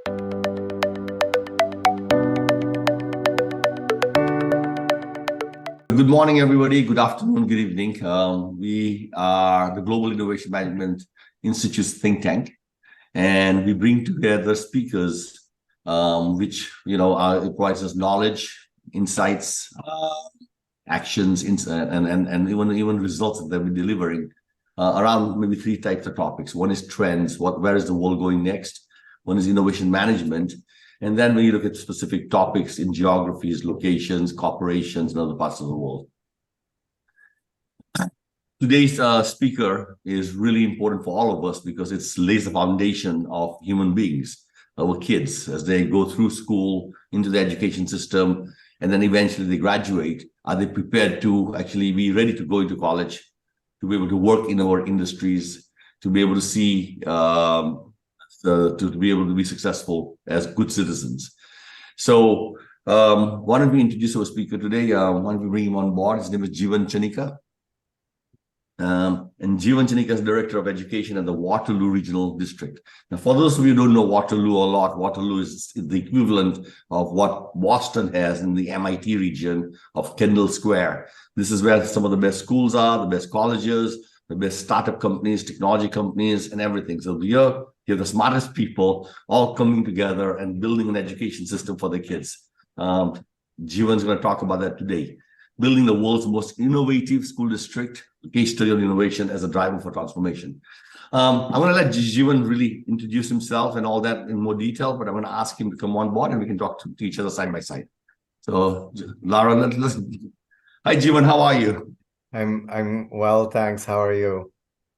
Good morning, everybody. Good afternoon, good evening. We are the Global Innovation Management Institute's think tank, and we bring together speakers, which provides us knowledge, insights, actions, and even results that we're delivering around maybe three types of topics. One is trends, where is the world going next? One is innovation management. And then when you look at specific topics in geographies, locations, corporations, and other parts of the world. Today's speaker is really important for all of us because it lays the foundation of human beings, our kids, as they go through school, into the education system, and then eventually they graduate. Are they prepared to actually be ready to go into college, to be able to work in our industries, to be able to see to be able to be successful as good citizens? So why don't we introduce our speaker today? Why don't we bring him on board? His name is Jeewan Chanicka. And Jeewan Chanicka is Director of Education at the Waterloo Regional District. Now, for those of you who don't know Waterloo a lot, Waterloo is the equivalent of what Boston has in the MIT region of Kendall Square. This is where some of the best schools are, the best colleges, the best startup companies, technology companies, and everything. So here, you have the smartest people all coming together and building an education system for their kids. Jeewan's going to talk about that today. Building the world's most innovative school district, case study on innovation as a driver for transformation. I'm going to let Jeewan really introduce himself and all that in more detail, but I'm going to ask him to come on board and we can talk to each other side by side. So, Lara, let's. Hi, Jeewan, how are you? I'm well, thanks. How are you?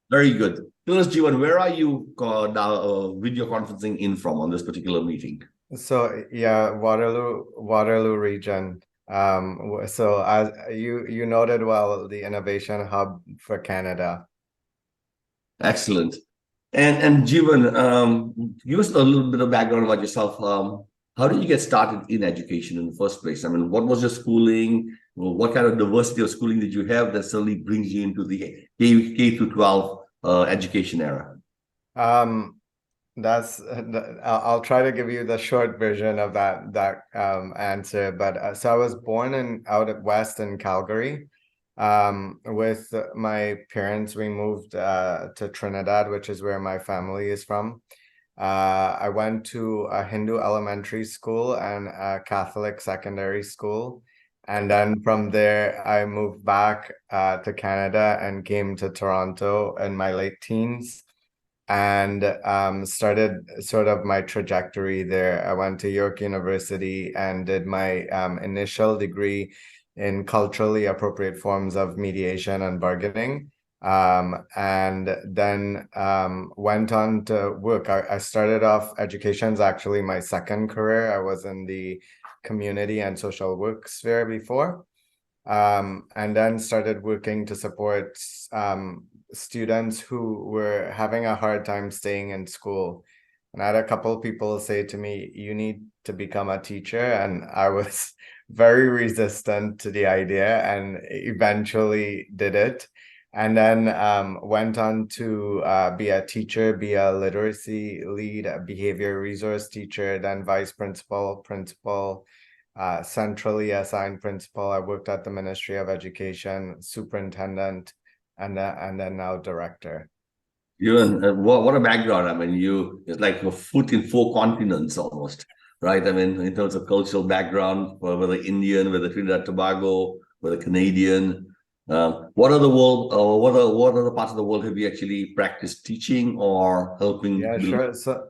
Very good. Tell us, Jeewan, where are you now video conferencing in from on this particular meeting? So yeah, Waterloo region. So as you noted well, the innovation hub for Canada. Excellent. And Jeewan, give us a little bit of background about yourself. How did you get started in education in the first place? I mean, what was your schooling? What kind of diversity of schooling did you have that suddenly brings you into the K through 12 education era? I'll try to give you the short version of that answer. But so I was born out at West in Calgary. With my parents, we moved to Trinidad, which is where my family is from. I went to a Hindu elementary school and a Catholic secondary school. And then from there, I moved back to Canada and came to Toronto in my late teens and started sort of my trajectory there. I went to York University and did my initial degree in culturally appropriate forms of mediation and bargaining. And then went on to work. I started off, education is actually my second career. I was in the community and social work sphere before, and then started working to support students who were having a hard time staying in school. And I had a couple of people say to me, you need to become a teacher. And I was very resistant to the idea and eventually did it. And then went on to be a teacher, be a literacy lead, a behavior resource teacher, then vice principal, centrally assigned principal. I worked at the Ministry of Education, superintendent, and then now director. What a background. I mean, it's like a foot in four continents almost, right? I mean, in terms of cultural background, whether Indian, whether Trinidad Tobago, whether Canadian. What other parts of the world have you actually practiced teaching or helping? Yeah, sure. So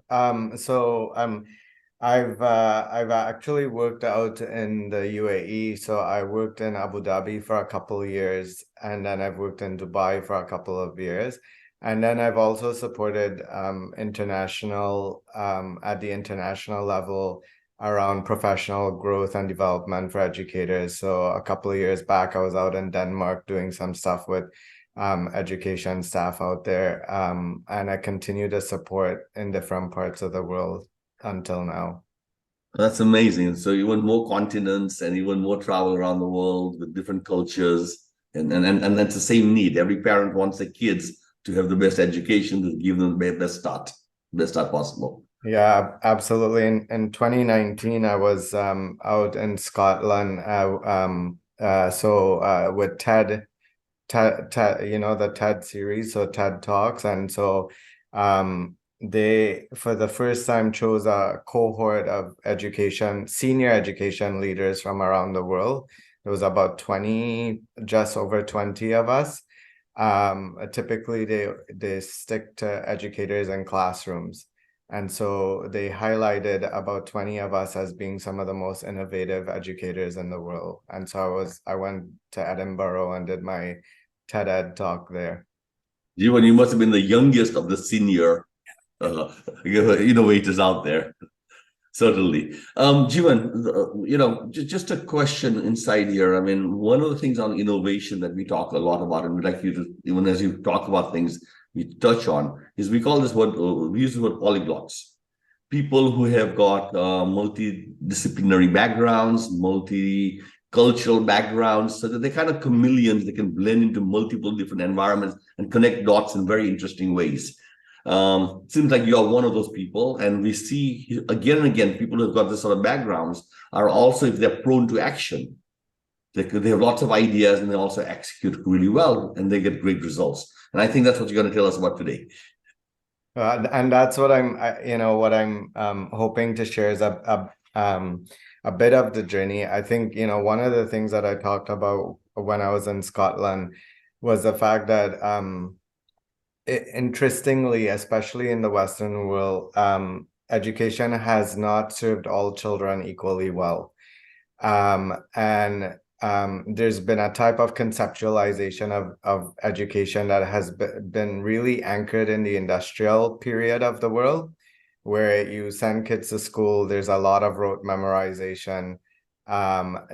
I've actually worked out in the UAE. So I worked in Abu Dhabi for a couple of years, and then I've worked in Dubai for a couple of years. And then I've also supported international at the international level around professional growth and development for educators. So a couple of years back, I was out in Denmark doing some stuff with education staff out there. And I continue to support in different parts of the world until now. That's amazing. So even more continents and even more travel around the world with different cultures. And that's the same need. Every parent wants their kids to have the best education, to give them the best start possible. Yeah, absolutely. In 2019, I was out in Scotland. With TED, the TED series, so TED Talks, and so they for the first time chose a cohort of senior education leaders from around the world. There was about 20, just over 20 of us. Typically they stick to educators and classrooms. And so they highlighted about 20 of us as being some of the most innovative educators in the world. And so I went to Edinburgh and did my TED Ed talk there. Jeewan, you must have been the youngest of the senior innovators out there. Certainly. Jeevan, just a question inside here. I mean, one of the things on innovation that we talk a lot about, and we'd like you to, even as you talk about things you touch on, is we call this word, we use the word polyglots. People who have got multidisciplinary backgrounds, multicultural backgrounds, so that they're kind of chameleons. They can blend into multiple different environments and connect dots in very interesting ways. Seems like you are one of those people, and we see again and again people who've got this sort of backgrounds are also, if they're prone to action, they have lots of ideas and they also execute really well and they get great results. And I think that's what you're going to tell us about today. And that's what I'm hoping to share is a bit of the journey. I think, one of the things that I talked about when I was in Scotland was the fact that interestingly, especially in the Western world, education has not served all children equally well. And there's been a type of conceptualization of education that has been really anchored in the industrial period of the world, where you send kids to school, there's a lot of rote memorization.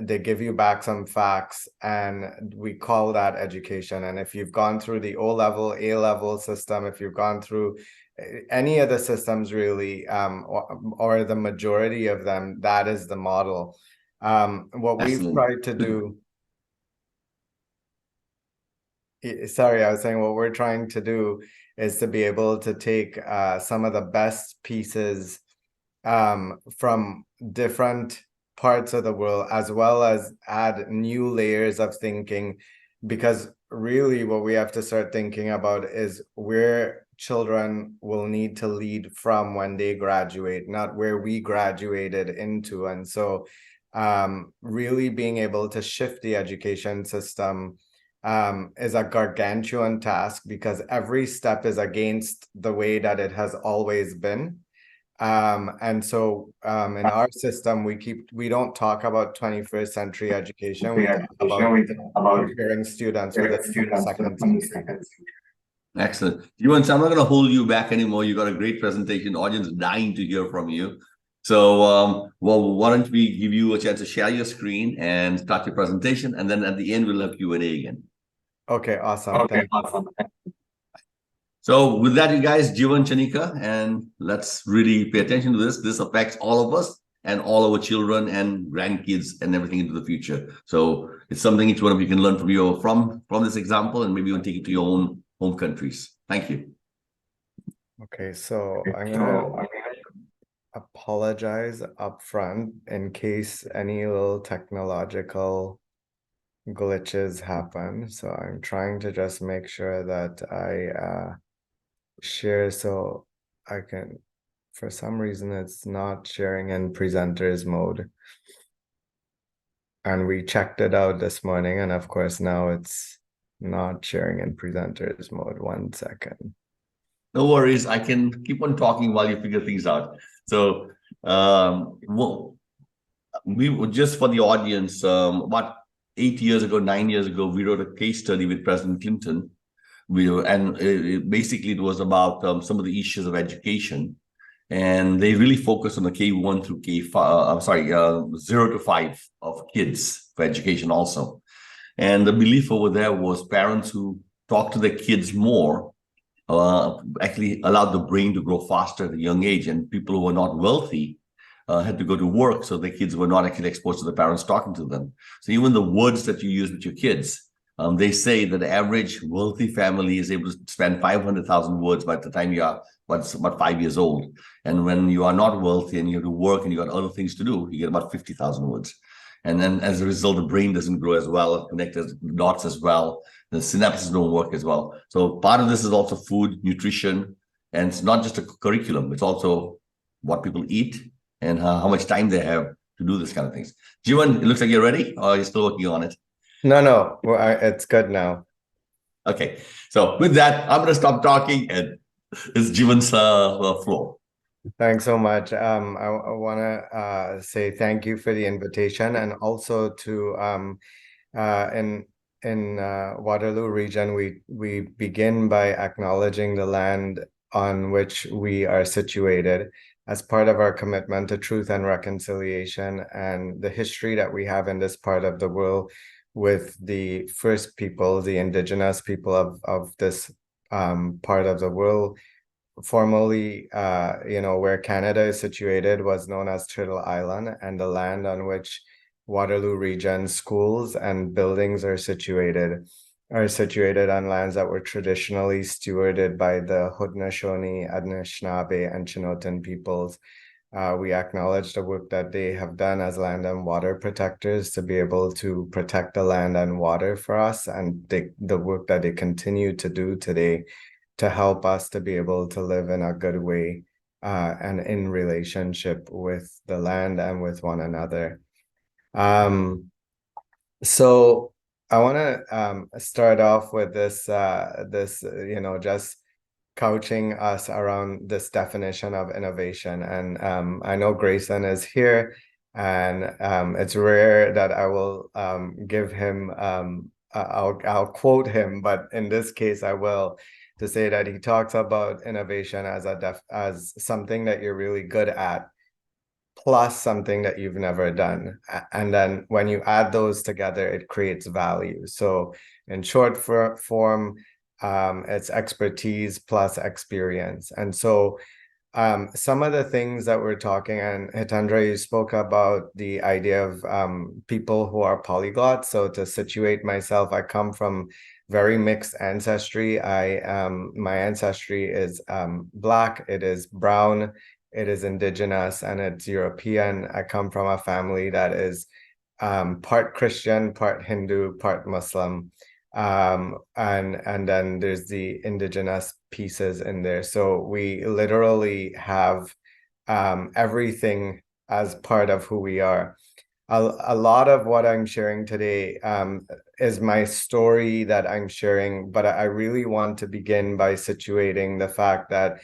They give you back some facts, and we call that education. And if you've gone through the O-level, A-level system, if you've gone through any of the systems really, or the majority of them, that is the model. What we've Excellent. tried to do, sorry, I was saying what we're trying to do is to be able to take some of the best pieces from different parts of the world, as well as add new layers of thinking, because really what we have to start thinking about is where children will need to lead from when they graduate, not where we graduated into. And so really being able to shift the education system is a gargantuan task, because every step is against the way that it has always been. And so in our system, we don't talk about 21st century education. We talk about preparing students for the 22nd century. Excellent. Ewan, so I'm not going to hold you back anymore. You got a great presentation. The audience is dying to hear from you. So, well, why don't we give you a chance to share your screen and start your presentation, and then at the end we'll have Q&A again. Okay, awesome. Thank you. So with that, you guys, jeewan, chanicka, and let's really pay attention to this. This affects all of us and all our children and grandkids and everything into the future. So it's something each one of you can learn from this example, and maybe you can take it to your own home countries. Thank you. Okay, so I'm gonna apologize upfront in case any little technological glitches happen. So I'm trying to just make sure that I share so I can, for some reason it's not sharing in presenters mode. And we checked it out this morning, and of course now it's not sharing in presenters mode. 1 second. No worries. I can keep on talking while you figure things out. So, well, we were just for the audience, about 8 years ago, 9 years ago, we wrote a case study with President Clinton. Basically it was about some of the issues of education, and they really focused on the K1 through K5. 0 to 5 of kids for education also. And the belief over there was parents who talk to their kids more actually allowed the brain to grow faster at a young age, and people who were not wealthy had to go to work, so their kids were not actually exposed to the parents talking to them. So even the words that you use with your kids They say that the average wealthy family is able to spend 500,000 words by the time you are about 5 years old. And when you are not wealthy and you have to work and you got other things to do, you get about 50,000 words. And then as a result, the brain doesn't grow as well, connect the dots as well. The synapses don't work as well. So part of this is also food, nutrition, and it's not just a curriculum. It's also what people eat and how much time they have to do this kind of things. Jeewan, it looks like you're ready, or you're still working on it? No, well, it's good now. Okay, so with that, I'm going to stop talking and it's Jeewan's floor. Thanks so much. I want to say thank you for the invitation, and also to in Waterloo region, we begin by acknowledging the land on which we are situated as part of our commitment to truth and reconciliation, and the history that we have in this part of the world with the first people, the indigenous people of this part of the world. Formerly, where Canada is situated was known as Turtle Island, and the land on which Waterloo region schools and buildings are situated on lands that were traditionally stewarded by the Haudenosaunee, Anishinaabe, and Chinootan peoples. We acknowledge the work that they have done as land and water protectors to be able to protect the land and water for us, and the work that they continue to do today to help us to be able to live in a good way and in relationship with the land and with one another. So I want to start off with this, just couching us around this definition of innovation. And I know Grayson is here, and it's rare that I will give him, I'll quote him, but in this case I will, to say that he talks about innovation as something that you're really good at, plus something that you've never done. And then when you add those together, it creates value. So in short form, it's expertise plus experience. And so some of the things that we're talking, and Hitendra, you spoke about the idea of people who are polyglots. So to situate myself, I come from very mixed ancestry. My ancestry is Black, it is brown, it is indigenous, and it's European. I come from a family that is part Christian, part Hindu, part Muslim. And then there's the indigenous pieces in there. So we literally have everything as part of who we are. A lot of what I'm sharing today is my story that I'm sharing, but I really want to begin by situating the fact that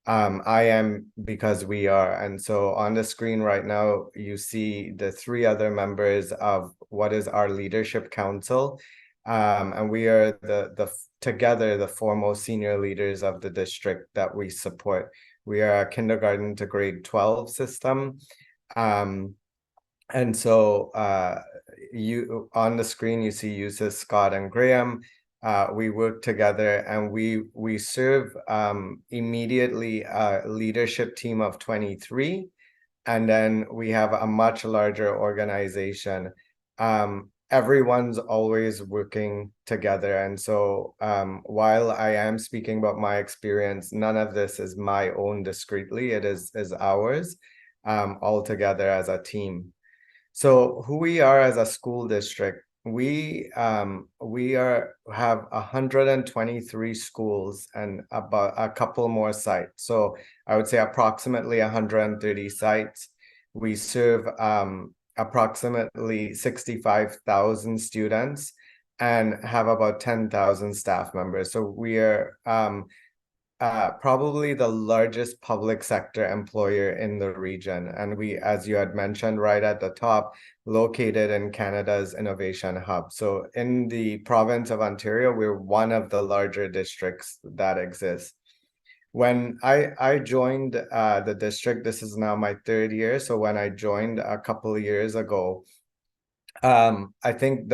I am because we are. And so on the screen right now, you see the three other members of what is our leadership council. And we are together the foremost senior leaders of the district that we support. We are a kindergarten to grade 12 system. And so you on the screen, you see Yusuf, Scott, and Graham. We work together, and we serve immediately a leadership team of 23. And then we have a much larger organization. Everyone's always working together. And so while I am speaking about my experience, none of this is my own discreetly. It is ours all together as a team. So who we are as a school district, we have 123 schools and about a couple more sites. So I would say approximately 130 sites. We serve approximately 65,000 students and have about 10,000 staff members. So we are probably the largest public sector employer in the region. And we, as you had mentioned right at the top, located in Canada's innovation hub. So in the province of Ontario, we're one of the larger districts that exist. When I joined the district, this is now my third year. So when I joined a couple of years ago, I think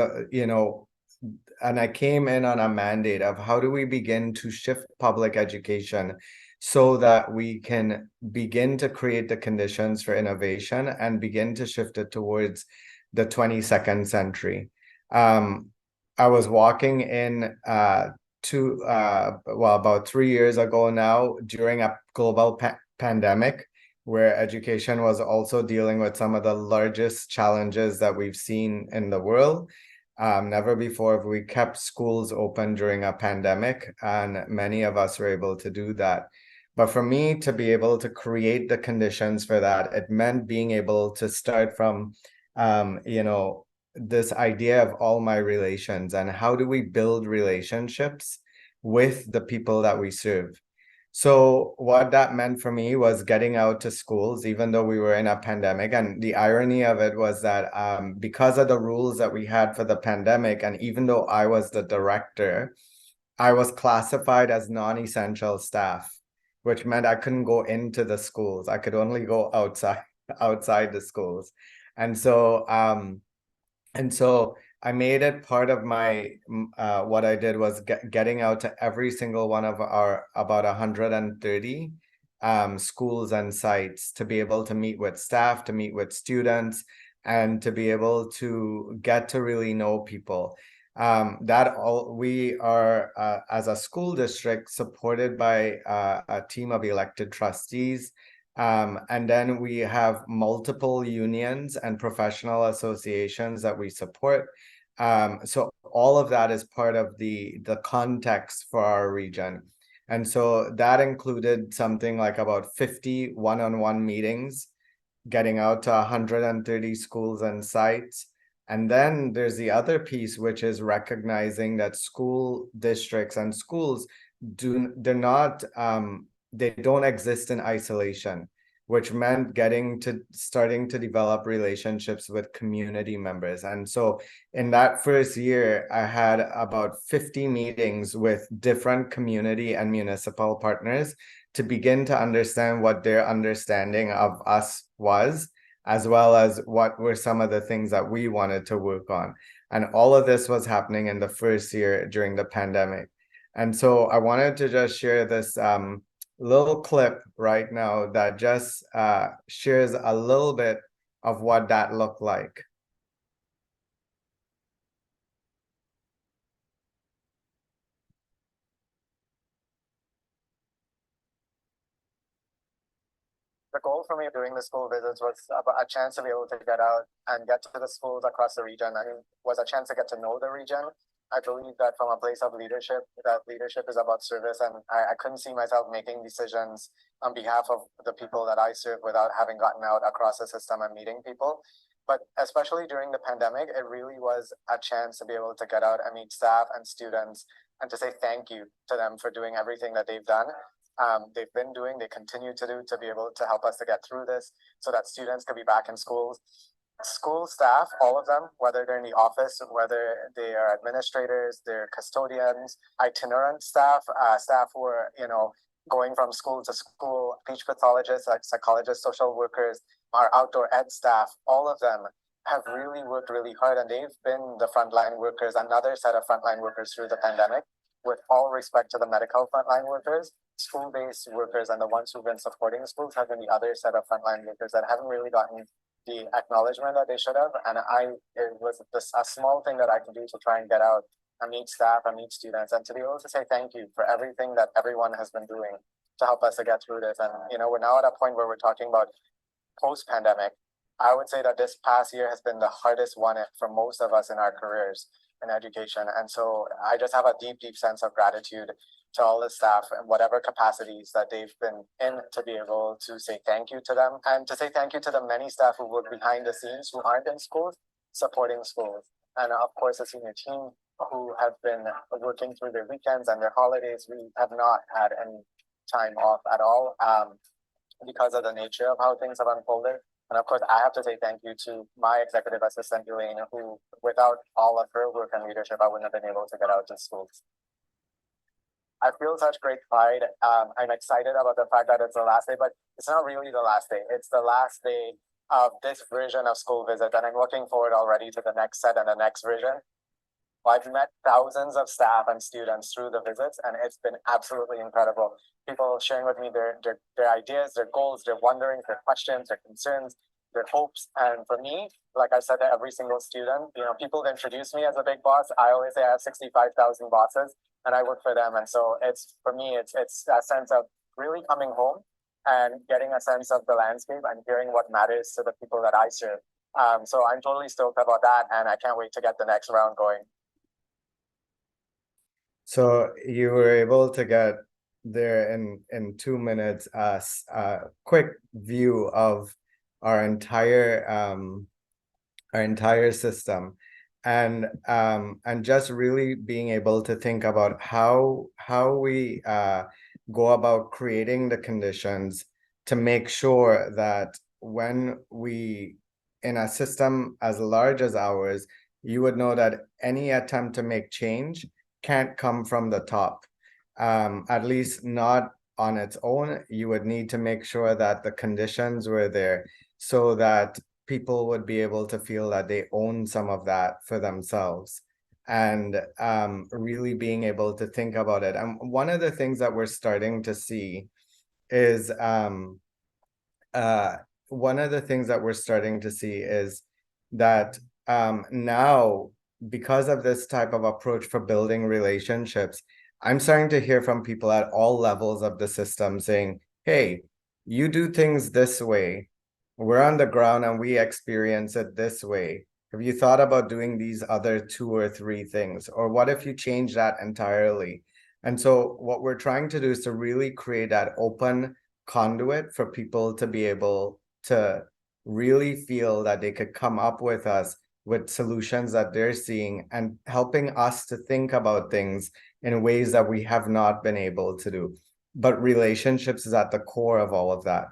and I came in on a mandate of how do we begin to shift public education so that we can begin to create the conditions for innovation and begin to shift it towards the 22nd century. I was walking in about 3 years ago now during a global pandemic where education was also dealing with some of the largest challenges that we've seen in the world. Never before have we kept schools open during a pandemic, and many of us were able to do that. But for me to be able to create the conditions for that, it meant being able to start from, this idea of all my relations and how do we build relationships with the people that we serve. So what that meant for me was getting out to schools, even though we were in a pandemic. And the irony of it was that because of the rules that we had for the pandemic, and even though I was the director, I was classified as non-essential staff, which meant I couldn't go into the schools. I could only go outside the schools. And so I made it part of my what I did was getting out to every single one of our about 130 schools and sites to be able to meet with staff, to meet with students, and to be able to get to really know people. We are as a school district supported by a team of elected trustees. And then we have multiple unions and professional associations that we support. So all of that is part of the context for our region. And so that included something like about 50 one-on-one meetings, getting out to 130 schools and sites. And then there's the other piece, which is recognizing that school districts and schools they don't exist in isolation, which meant starting to develop relationships with community members. And so in that first year, I had about 50 meetings with different community and municipal partners to begin to understand what their understanding of us was, as well as what were some of the things that we wanted to work on. And all of this was happening in the first year during the pandemic. And so I wanted to just share this little clip right now that just shares a little bit of what that looked like. The goal for me doing the school visits was a chance to be able to get out and get to the schools across the region. I mean, was a chance to get to know the region. I believe that from a place of leadership, that leadership is about service, and I couldn't see myself making decisions on behalf of the people that I serve without having gotten out across the system and meeting people. But especially during the pandemic, it really was a chance to be able to get out and meet staff and students and to say thank you to them for doing everything that they've done. They've been doing, they continue to do, to be able to help us to get through this so that students can be back in schools. School staff, all of them, whether they're in the office, whether they are administrators, they're custodians, itinerant staff, staff who are, going from school to school, speech pathologists, like psychologists, social workers, our outdoor ed staff, all of them have really worked really hard, and they've been the frontline workers, another set of frontline workers through the pandemic. With all respect to the medical frontline workers, school-based workers and the ones who've been supporting schools have been the other set of frontline workers that haven't really gotten the acknowledgement that they should have. And it was a small thing that I can do to try and get out and meet staff and meet students and to be able to say thank you for everything that everyone has been doing to help us to get through this. And, we're now at a point where we're talking about post-pandemic. I would say that this past year has been the hardest one for most of us in our careers in education. And so I just have a deep, deep sense of gratitude to all the staff and whatever capacities that they've been in to be able to say thank you to them and to say thank you to the many staff who work behind the scenes who aren't in schools, supporting schools. And of course, the senior team who have been working through their weekends and their holidays. We have not had any time off at all because of the nature of how things have unfolded. And of course, I have to say thank you to my executive assistant, Elaine, who, without all of her work and leadership, I wouldn't have been able to get out to schools. I feel such great pride. I'm excited about the fact that it's the last day, but it's not really the last day. It's the last day of this version of school visit, and I'm looking forward already to the next set and the next version. I've met thousands of staff and students through the visits, and it's been absolutely incredible. People sharing with me their ideas, their goals, their wonderings, their questions, their concerns, their hopes. And for me, like I said to every single student, people introduce me as a big boss. I always say I have 65,000 bosses and I work for them. And so for me, it's that sense of really coming home and getting a sense of the landscape and hearing what matters to the people that I serve. So I'm totally stoked about that, and I can't wait to get the next round going. So you were able to get there in 2 minutes, a quick view of our entire system, and just really being able to think about how we go about creating the conditions to make sure that when we, in a system as large as ours, you would know that any attempt to make change can't come from the top, at least not on its own. You would need to make sure that the conditions were there so that people would be able to feel that they own some of that for themselves, and really being able to think about it. And one of the things that we're starting to see is that now, because of this type of approach for building relationships, I'm starting to hear from people at all levels of the system saying, hey, you do things this way. We're on the ground and we experience it this way. Have you thought about doing these other 2 or 3 things? Or what if you change that entirely? And so what we're trying to do is to really create that open conduit for people to be able to really feel that they could come up with us with solutions that they're seeing, and helping us to think about things in ways that we have not been able to do. But relationships is at the core of all of that.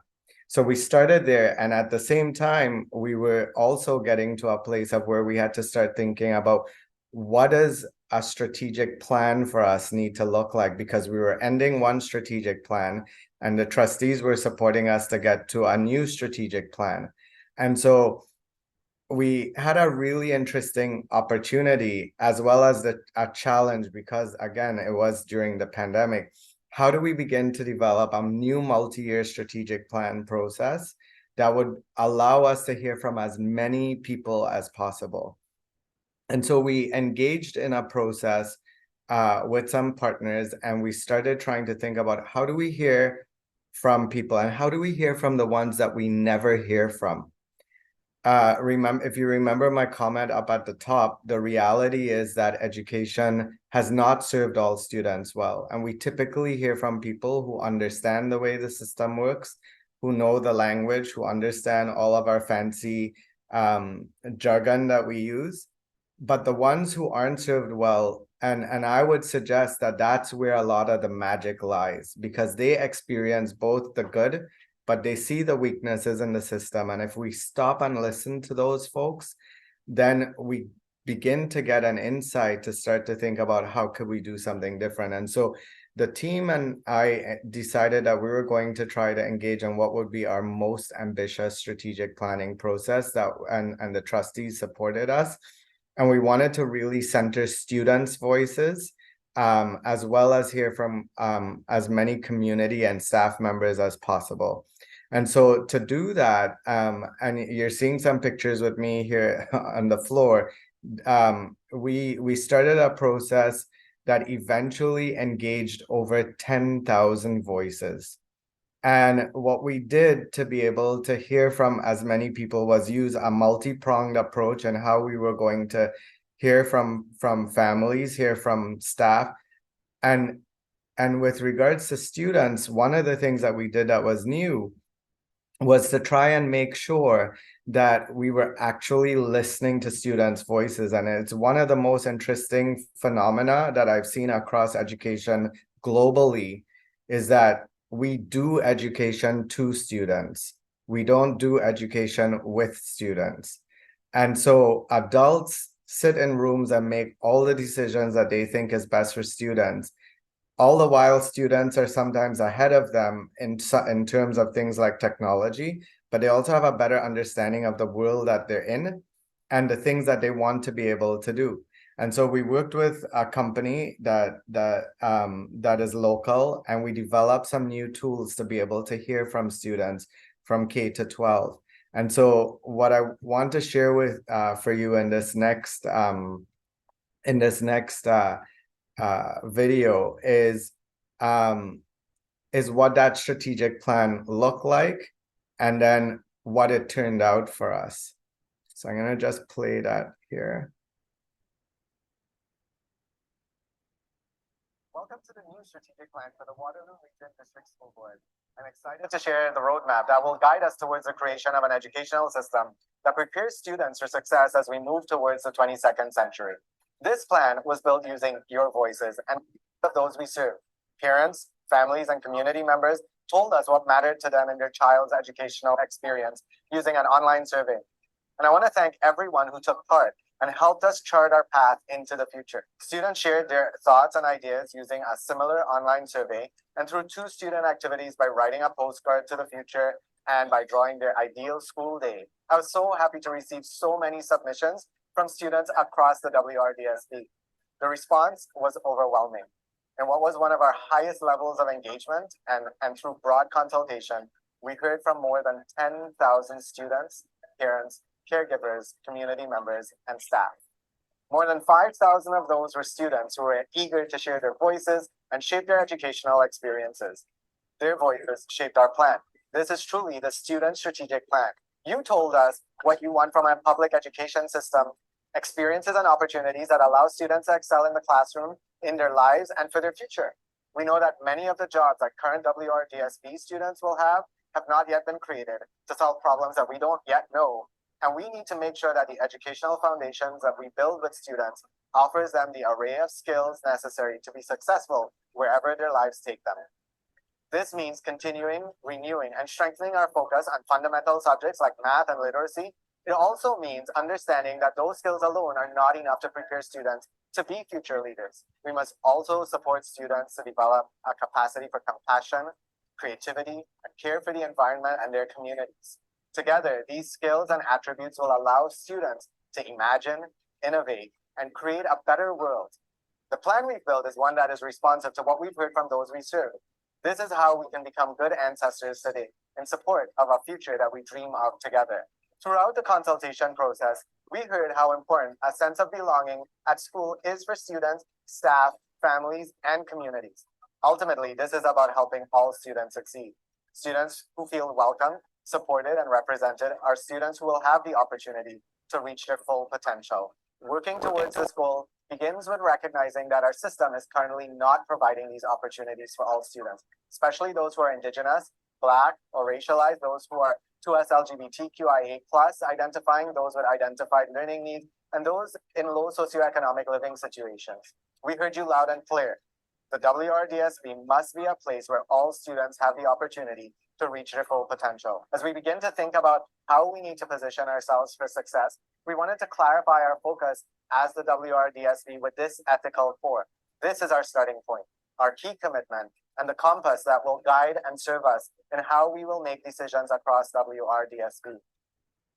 So we started there, and at the same time, we were also getting to a place of where we had to start thinking about what does a strategic plan for us need to look like, because we were ending one strategic plan and the trustees were supporting us to get to a new strategic plan. And so we had a really interesting opportunity, as well as a challenge, because again, it was during the pandemic. How do we begin to develop a new multi-year strategic plan process that would allow us to hear from as many people as possible? And so we engaged in a process with some partners, and we started trying to think about how do we hear from people, and how do we hear from the ones that we never hear from? If you remember my comment up at the top, the reality is that education has not served all students well. And we typically hear from people who understand the way the system works, who know the language, who understand all of our fancy jargon that we use. But the ones who aren't served well, and I would suggest that that's where a lot of the magic lies, because they experience both the good, but they see the weaknesses in the system. And if we stop and listen to those folks, then we begin to get an insight to start to think about how could we do something different. And so the team and I decided that we were going to try to engage in what would be our most ambitious strategic planning process, and the trustees supported us. And we wanted to really center students' voices, as well as hear from as many community and staff members as possible. And so to do that, and you're seeing some pictures with me here on the floor, we started a process that eventually engaged over 10,000 voices. And what we did to be able to hear from as many people was use a multi-pronged approach, and how we were going to hear from families, hear from staff. And with regards to students, one of the things that we did that was new was to try and make sure that we were actually listening to students' voices. And it's one of the most interesting phenomena that I've seen across education globally, is that we do education to students. We don't do education with students. And so adults sit in rooms and make all the decisions that they think is best for students. All the while, students are sometimes ahead of them in terms of things like technology, but they also have a better understanding of the world that they're in and the things that they want to be able to do. And so we worked with a company that is local, and we developed some new tools to be able to hear from students from K to 12. And so what I want to share with for you in this next video is what that strategic plan looked like, and then what it turned out for us. So I'm gonna just play that here. Welcome to the new strategic plan for the Waterloo Region District School Board. I'm excited to share the roadmap that will guide us towards the creation of an educational system that prepares students for success as we move towards the 22nd century. This plan was built using your voices and of those we serve. Parents, families, and community members told us what mattered to them in their child's educational experience using an online survey. And I want to thank everyone who took part and helped us chart our path into the future. Students shared their thoughts and ideas using a similar online survey and through 2 student activities by writing a postcard to the future and by drawing their ideal school day. I was so happy to receive so many submissions from students across the WRDSB. The response was overwhelming. And what was one of our highest levels of engagement and through broad consultation, we heard from more than 10,000 students, parents, caregivers, community members, and staff. More than 5,000 of those were students who were eager to share their voices and shape their educational experiences. Their voices shaped our plan. This is truly the student strategic plan. You told us what you want from a public education system, experiences and opportunities that allow students to excel in the classroom, in their lives, and for their future. We know that many of the jobs that current WRDSB students will have not yet been created to solve problems that we don't yet know. And we need to make sure that the educational foundations that we build with students offers them the array of skills necessary to be successful wherever their lives take them. This means continuing, renewing, and strengthening our focus on fundamental subjects like math and literacy. It also means understanding that those skills alone are not enough to prepare students to be future leaders. We must also support students to develop a capacity for compassion, creativity, and care for the environment and their communities. Together, these skills and attributes will allow students to imagine, innovate, and create a better world. The plan we've built is one that is responsive to what we've heard from those we serve. This is how we can become good ancestors today in support of a future that we dream of together. Throughout the consultation process, we heard how important a sense of belonging at school is for students, staff, families, and communities. Ultimately, this is about helping all students succeed. Students who feel welcome, supported, and represented are students who will have the opportunity to reach their full potential. Working towards this goal begins with recognizing that our system is currently not providing these opportunities for all students, especially those who are Indigenous, Black, or racialized, those who are 2S LGBTQIA+, identifying those with identified learning needs, and those in low socioeconomic living situations. We heard you loud and clear. The WRDSB must be a place where all students have the opportunity to reach their full potential. As we begin to think about how we need to position ourselves for success, we wanted to clarify our focus as the WRDSB with this ethical core. This is our starting point, our key commitment, and the compass that will guide and serve us in how we will make decisions across WRDSB.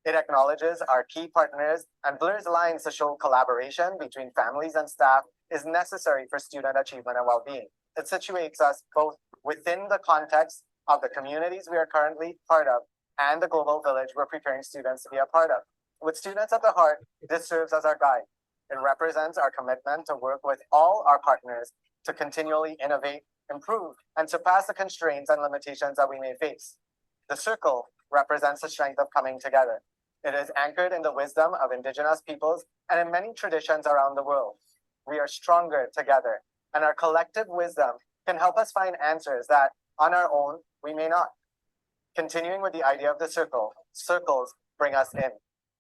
It acknowledges our key partners and blurs lines to show collaboration between families and staff is necessary for student achievement and well-being. It situates us both within the context of the communities we are currently part of and the global village we're preparing students to be a part of. With students at the heart, this serves as our guide. It represents our commitment to work with all our partners to continually innovate, improve, and surpass the constraints and limitations that we may face. The circle represents the strength of coming together. It is anchored in the wisdom of Indigenous peoples and in many traditions around the world. We are stronger together, and our collective wisdom can help us find answers that, on our own, we may not. Continuing with the idea of the circle, circles bring us in.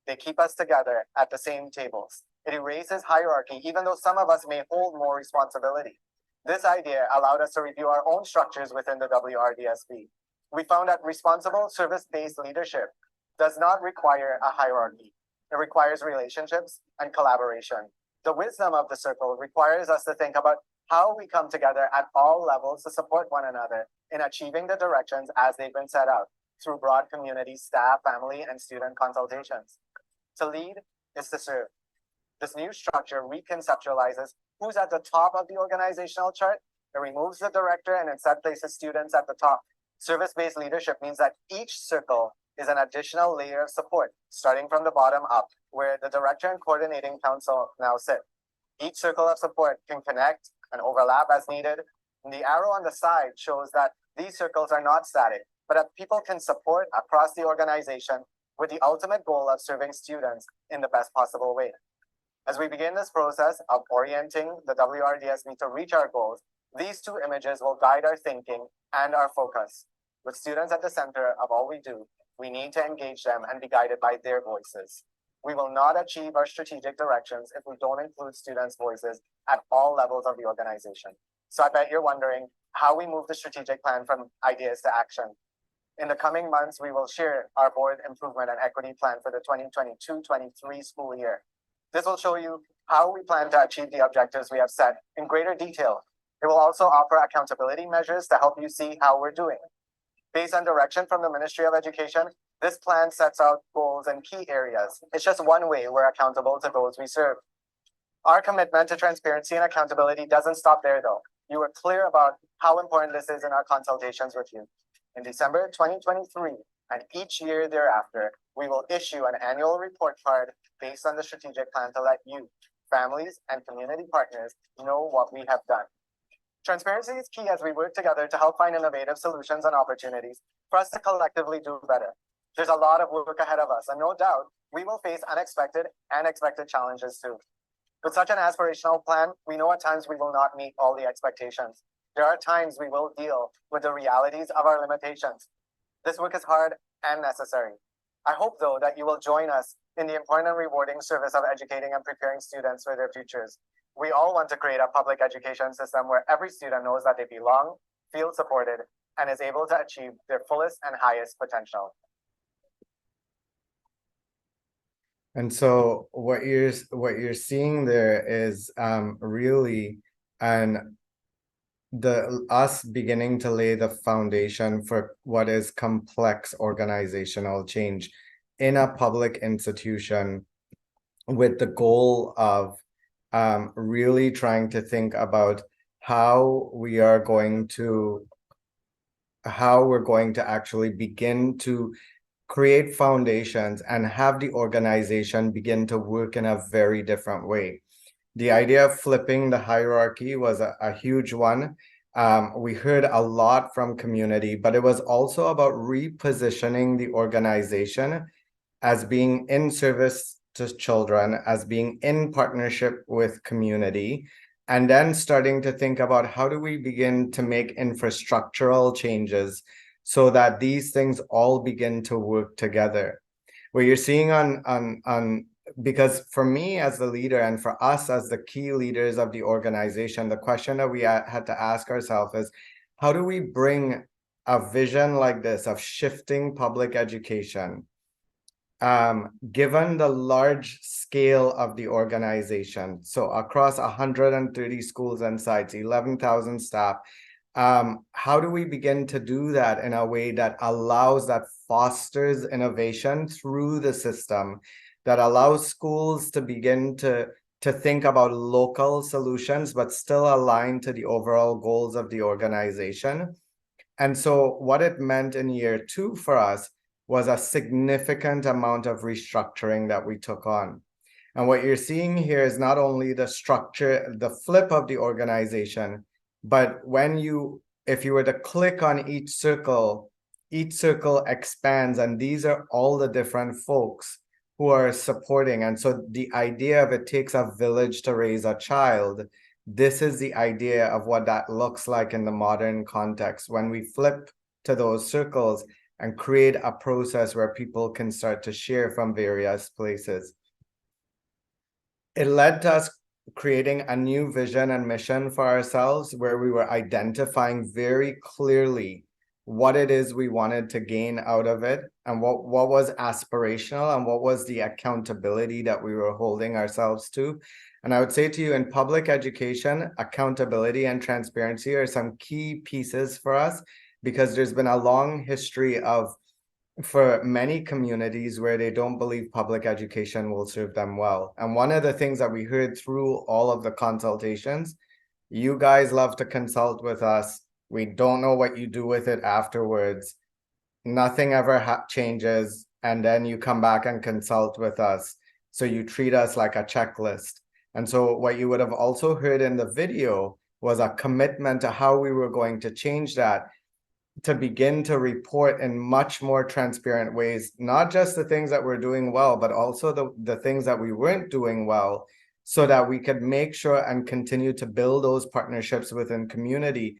They keep us together at the same tables. It erases hierarchy, even though some of us may hold more responsibility. This idea allowed us to review our own structures within the WRDSB. We found that responsible service-based leadership does not require a hierarchy. It requires relationships and collaboration. The wisdom of the circle requires us to think about how we come together at all levels to support one another in achieving the directions as they've been set out through broad community, staff, family, and student consultations. To lead is to serve. This new structure reconceptualizes who's at the top of the organizational chart. It removes the director and instead places students at the top. Service-based leadership means that each circle is an additional layer of support, starting from the bottom up, where the director and coordinating council now sit. Each circle of support can connect and overlap as needed. And the arrow on the side shows that these circles are not static, but that people can support across the organization with the ultimate goal of serving students in the best possible way. As we begin this process of orienting the WRDSB to reach our goals, these two images will guide our thinking and our focus. With students at the center of all we do, we need to engage them and be guided by their voices. We will not achieve our strategic directions if we don't include students' voices at all levels of the organization. So I bet you're wondering how we move the strategic plan from ideas to action. In the coming months, we will share our board improvement and equity plan for the 2022-23 school year. This will show you how we plan to achieve the objectives we have set in greater detail. It will also offer accountability measures to help you see how we're doing. Based on direction from the Ministry of Education, this plan sets out goals in key areas. It's just one way we're accountable to those we serve. Our commitment to transparency and accountability doesn't stop there, though. You were clear about how important this is in our consultations with you. In December 2023 and each year thereafter, we will issue an annual report card based on the strategic plan to let you, families, and community partners know what we have done. Transparency is key as we work together to help find innovative solutions and opportunities for us to collectively do better. There's a lot of work ahead of us, and no doubt we will face unexpected and expected challenges too. With such an aspirational plan, we know at times we will not meet all the expectations. There are times we will deal with the realities of our limitations. This work is hard and necessary. I hope, though, that you will join us in the important and rewarding service of educating and preparing students for their futures. We all want to create a public education system where every student knows that they belong, feel supported, and is able to achieve their fullest and highest potential. And so what you're seeing there is really us beginning to lay the foundation for what is complex organizational change in a public institution, with the goal of really trying to think about how we're going to actually begin to create foundations and have the organization begin to work in a very different way. The idea of flipping the hierarchy was a huge one. We heard a lot from community, but it was also about repositioning the organization as being in service to children, as being in partnership with community, and then starting to think about how do we begin to make infrastructural changes so that these things all begin to work together. What you're seeing because for me as the leader and for us as the key leaders of the organization, the question that we had to ask ourselves is, how do we bring a vision like this of shifting public education, given the large scale of the organization, so across 130 schools and sites, 11,000 staff, how do we begin to do that in a way that fosters innovation through the system, that allows schools to begin to think about local solutions, but still align to the overall goals of the organization? And so what it meant in year 2 for us was a significant amount of restructuring that we took on. And what you're seeing here is not only the structure, the flip of the organization, but if you were to click on each circle expands, and these are all the different folks who are supporting. And so the idea of it takes a village to raise a child, this is the idea of what that looks like in the modern context when we flip to those circles and create a process where people can start to share from various places. It led to us creating a new vision and mission for ourselves, where we were identifying very clearly what it is we wanted to gain out of it, and what was aspirational, and what was the accountability that we were holding ourselves to. And I would say to you, in public education, accountability and transparency are some key pieces for us, because there's been a long history for many communities where they don't believe public education will serve them well. And one of the things that we heard through all of the consultations, you guys love to consult with us. We don't know what you do with it afterwards. nothing ever changes, and then you come back and consult with us. So you treat us like a checklist. And so what you would have also heard in the video was a commitment to how we were going to change that, to begin to report in much more transparent ways, not just the things that we're doing well, but also the things that we weren't doing well, so that we could make sure and continue to build those partnerships within community.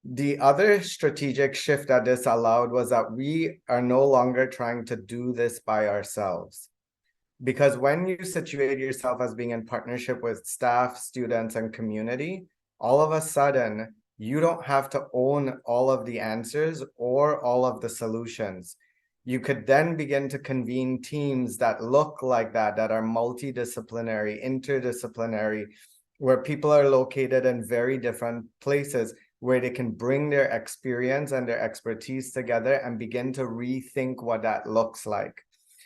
The other strategic shift that this allowed was that we are no longer trying to do this by ourselves. Because when you situate yourself as being in partnership with staff, students, and community, all of a sudden, you don't have to own all of the answers or all of the solutions. You could then begin to convene teams that look like that are multidisciplinary, interdisciplinary, where people are located in very different places, where they can bring their experience and their expertise together and begin to rethink what that looks like.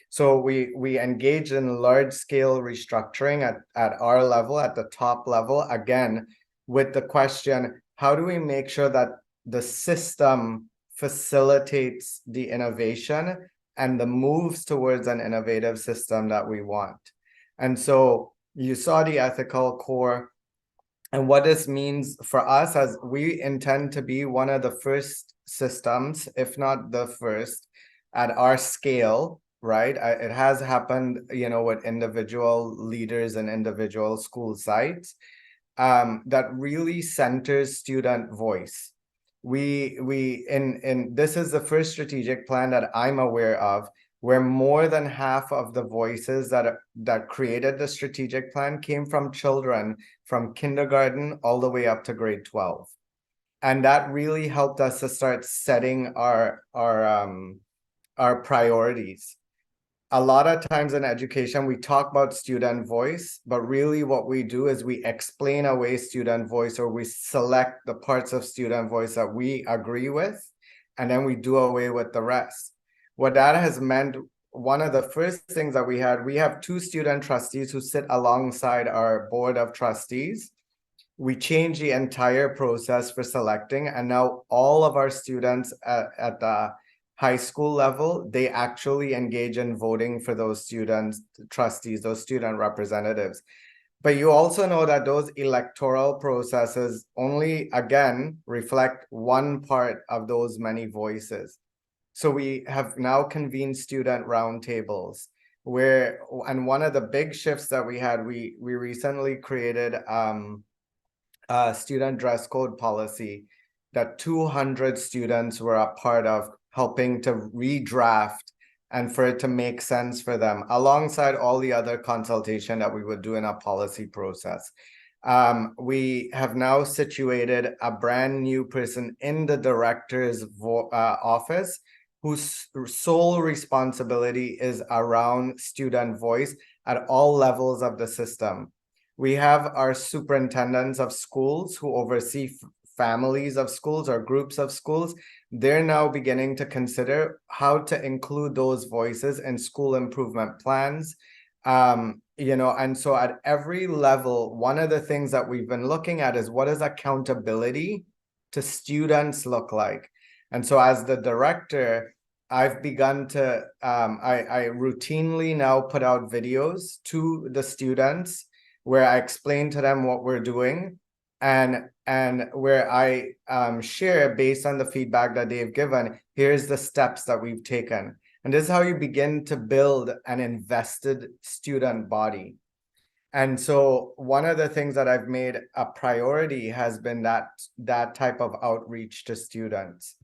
So we engage in large-scale restructuring at our level, at the top level, again, with the question, how do we make sure that the system facilitates the innovation and the moves towards an innovative system that we want? And so you saw the ethical core. And what this means for us, as we intend to be one of the first systems, if not the first, at our scale, right? It has happened, with individual leaders and individual school sites, that really centers student voice. This is the first strategic plan that I'm aware of, where more than half of the voices that created the strategic plan came from children from kindergarten all the way up to grade 12. And that really helped us to start setting our priorities. A lot of times in education, we talk about student voice, but really what we do is we explain away student voice, or we select the parts of student voice that we agree with, and then we do away with the rest. What that has meant, one of the first things that we have 2 student trustees who sit alongside our board of trustees. We changed the entire process for selecting, and now all of our students at the high school level, they actually engage in voting for those student trustees, those student representatives. But you also know that those electoral processes only, again, reflect one part of those many voices. So we have now convened student roundtables, and one of the big shifts that we had, we recently created a student dress code policy that 200 students were a part of, helping to redraft and for it to make sense for them, alongside all the other consultation that we would do in a policy process. We have now situated a brand new person in the director's office, whose sole responsibility is around student voice at all levels of the system. We have our superintendents of schools who oversee families of schools or groups of schools. They're now beginning to consider how to include those voices in school improvement plans. And so at every level, one of the things that we've been looking at is, what does accountability to students look like? And so as the director, I've begun to, I routinely now put out videos to the students where I explain to them what we're doing, and where I share, based on the feedback that they've given, here's the steps that we've taken. And this is how you begin to build an invested student body. And so one of the things that I've made a priority has been that type of outreach to students.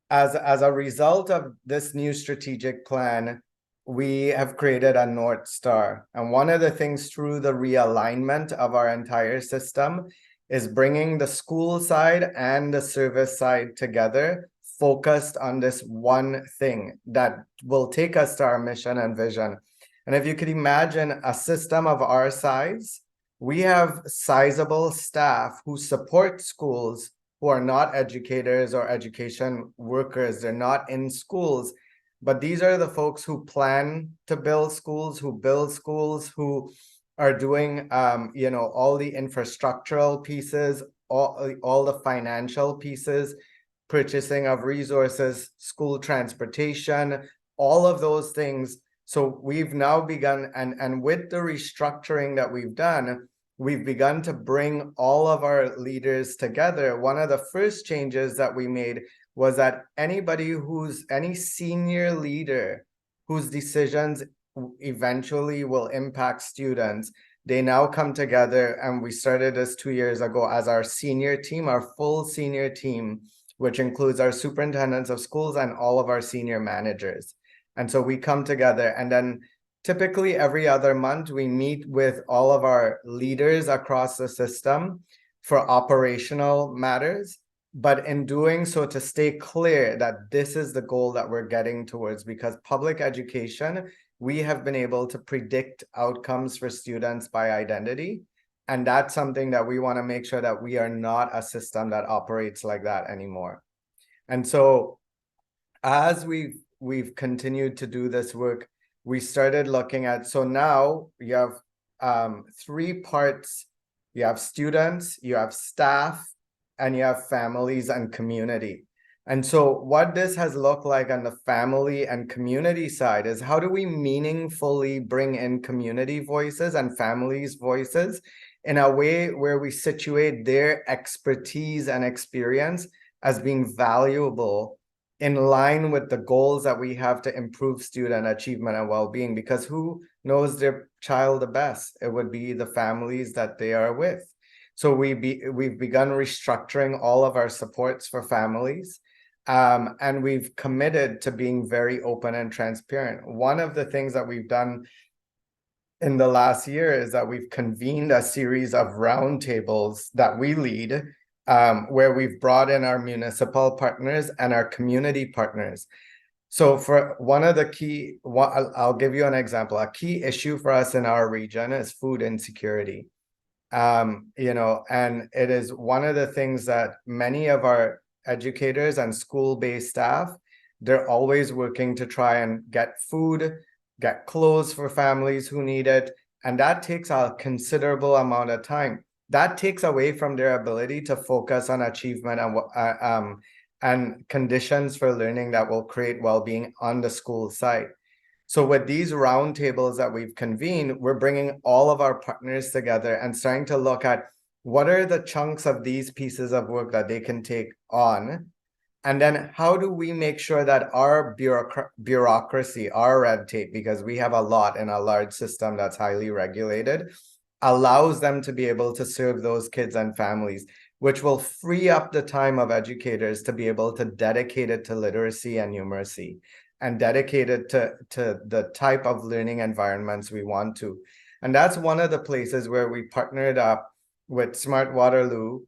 As a result of this new strategic plan, we have created a North Star. And one of the things through the realignment of our entire system is bringing the school side and the service side together, focused on this one thing that will take us to our mission and vision. And if you could imagine a system of our size, we have sizable staff who support schools who are not educators or education workers. They're not in schools. But these are the folks who plan to build schools, who build schools, who are doing, all the infrastructural pieces, all the financial pieces, purchasing of resources, school transportation, all of those things. So we've now begun, and with the restructuring that we've done, we've begun to bring all of our leaders together. One of the first changes that we made was that any senior leader whose decisions eventually will impact students, they now come together, and we started this 2 years ago as our senior team, our full senior team, which includes our superintendents of schools and all of our senior managers. And so we come together, and then typically every other month we meet with all of our leaders across the system for operational matters. But in doing so, to stay clear that this is the goal that we're getting towards, because public education, we have been able to predict outcomes for students by identity. And that's something that we want to make sure that we are not a system that operates like that anymore. And so as we've continued to do this work, we started looking at, so now you have 3 parts. You have students, you have staff, and you have families and community. And so what this has looked like on the family and community side is, how do we meaningfully bring in community voices and families' voices in a way where we situate their expertise and experience as being valuable in line with the goals that we have to improve student achievement and well-being? Because who knows their child the best? It would be the families that they are with. So we've begun restructuring all of our supports for families, and we've committed to being very open and transparent. One of the things that we've done in the last year is that we've convened a series of roundtables that we lead, where we've brought in our municipal partners and our community partners. So for one of the key, I'll give you an example. A key issue for us in our region is food insecurity. And it is one of the things that many of our educators and school-based staff, they're always working to try and get food, get clothes for families who need it. And that takes a considerable amount of time. That takes away from their ability to focus on achievement and conditions for learning that will create well-being on the school site. So with these roundtables that we've convened, we're bringing all of our partners together and starting to look at what are the chunks of these pieces of work that they can take on. And then how do we make sure that our bureaucracy, our red tape, because we have a lot in a large system that's highly regulated, allows them to be able to serve those kids and families, which will free up the time of educators to be able to dedicate it to literacy and numeracy, and dedicated to the type of learning environments we want to. And that's one of the places where we partnered up with Smart Waterloo,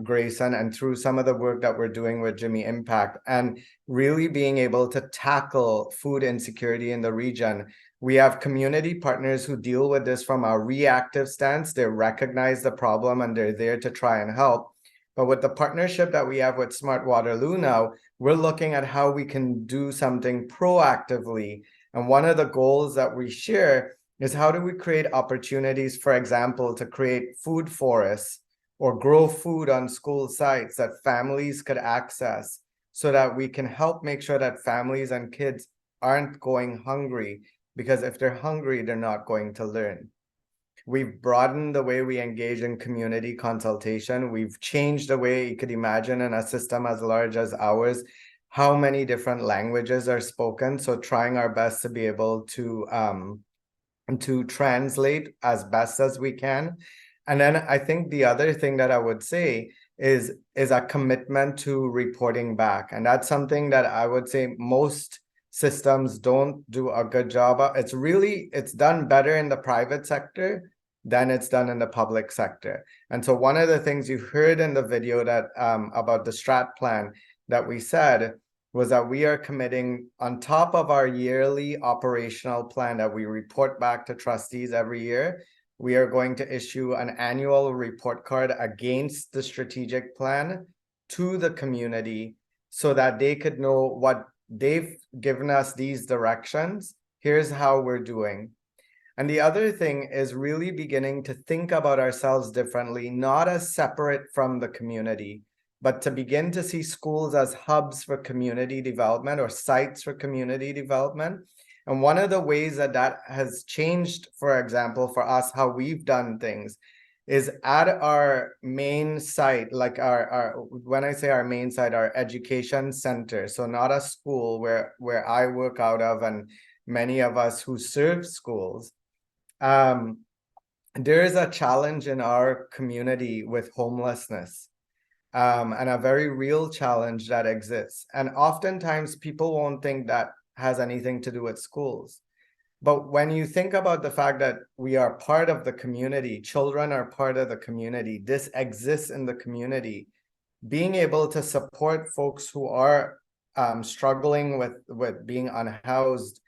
Grayson, and through some of the work that we're doing with GIMI Impact, and really being able to tackle food insecurity in the region. We have community partners who deal with this from a reactive stance. They recognize the problem and they're there to try and help. But with the partnership that we have with Smart Waterloo now, we're looking at how we can do something proactively. And one of the goals that we share is, how do we create opportunities, for example, to create food forests or grow food on school sites that families could access, so that we can help make sure that families and kids aren't going hungry, because if they're hungry, they're not going to learn. We've broadened the way we engage in community consultation. We've changed the way you could imagine in a system as large as ours, how many different languages are spoken. So trying our best to be able to translate as best as we can. And then I think the other thing that I would say is a commitment to reporting back. And that's something that I would say most systems don't do a good job of. It's done better in the private sector than it's done in the public sector. And so one of the things you heard in the video that about the strat plan that we said was that we are committing, on top of our yearly operational plan that we report back to trustees every year, we are going to issue an annual report card against the strategic plan to the community, so that they could know what they've given us, these directions. Here's how we're doing. And the other thing is really beginning to think about ourselves differently, not as separate from the community, but to begin to see schools as hubs for community development or sites for community development. And one of the ways that that has changed, for example, for us, how we've done things is at our main site, like our when I say our main site, our education center. So not a school where I work out of and many of us who serve schools. There is a challenge in our community with homelessness, and a very real challenge that exists. And oftentimes people won't think that has anything to do with schools. But when you think about the fact that we are part of the community, children are part of the community, this exists in the community, being able to support folks who are struggling with being unhoused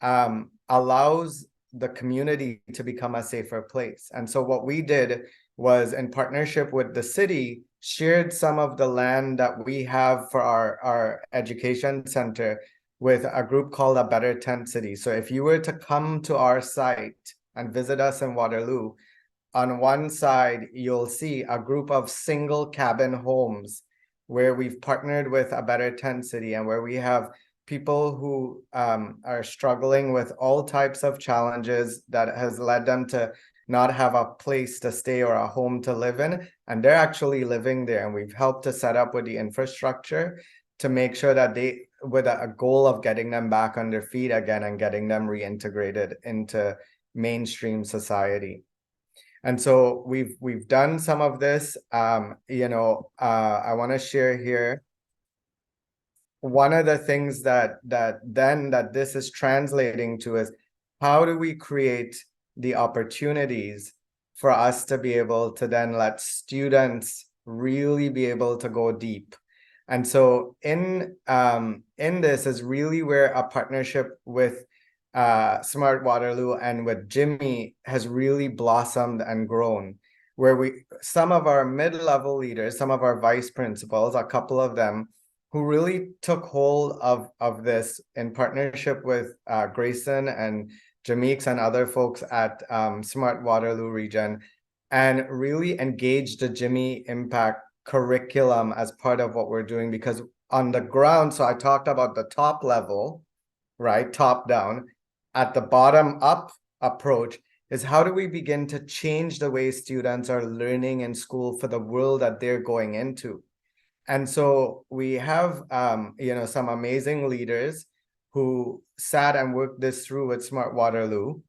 allows the community to become a safer place. And so what we did was, in partnership with the city, shared some of the land that we have for our education center with a group called A Better Tent City. So if you were to come to our site and visit us in Waterloo, on one side, you'll see a group of single cabin homes where we've partnered with A Better Tent City, and where we have people who are struggling with all types of challenges that has led them to not have a place to stay or a home to live in. And they're actually living there. And we've helped to set up with the infrastructure to make sure that they, with a goal of getting them back on their feet again and getting them reintegrated into mainstream society. And so we've done some of this. I want to share here one of the things that this is translating to is, how do we create the opportunities for us to be able to then let students really be able to go deep. And so in this is really where a partnership with Smart Waterloo and with GIMI has really blossomed and grown, where some of our mid-level leaders, some of our vice principals, a couple of them, who really took hold of this in partnership with Grayson and Jameeks and other folks at Smart Waterloo region, and really engaged the GIMI Impact curriculum as part of what we're doing. Because on the ground, so I talked about the top level, right, top down, at the bottom up approach is, how do we begin to change the way students are learning in school for the world that they're going into? And so we have, some amazing leaders who sat and worked this through with Smart Waterloo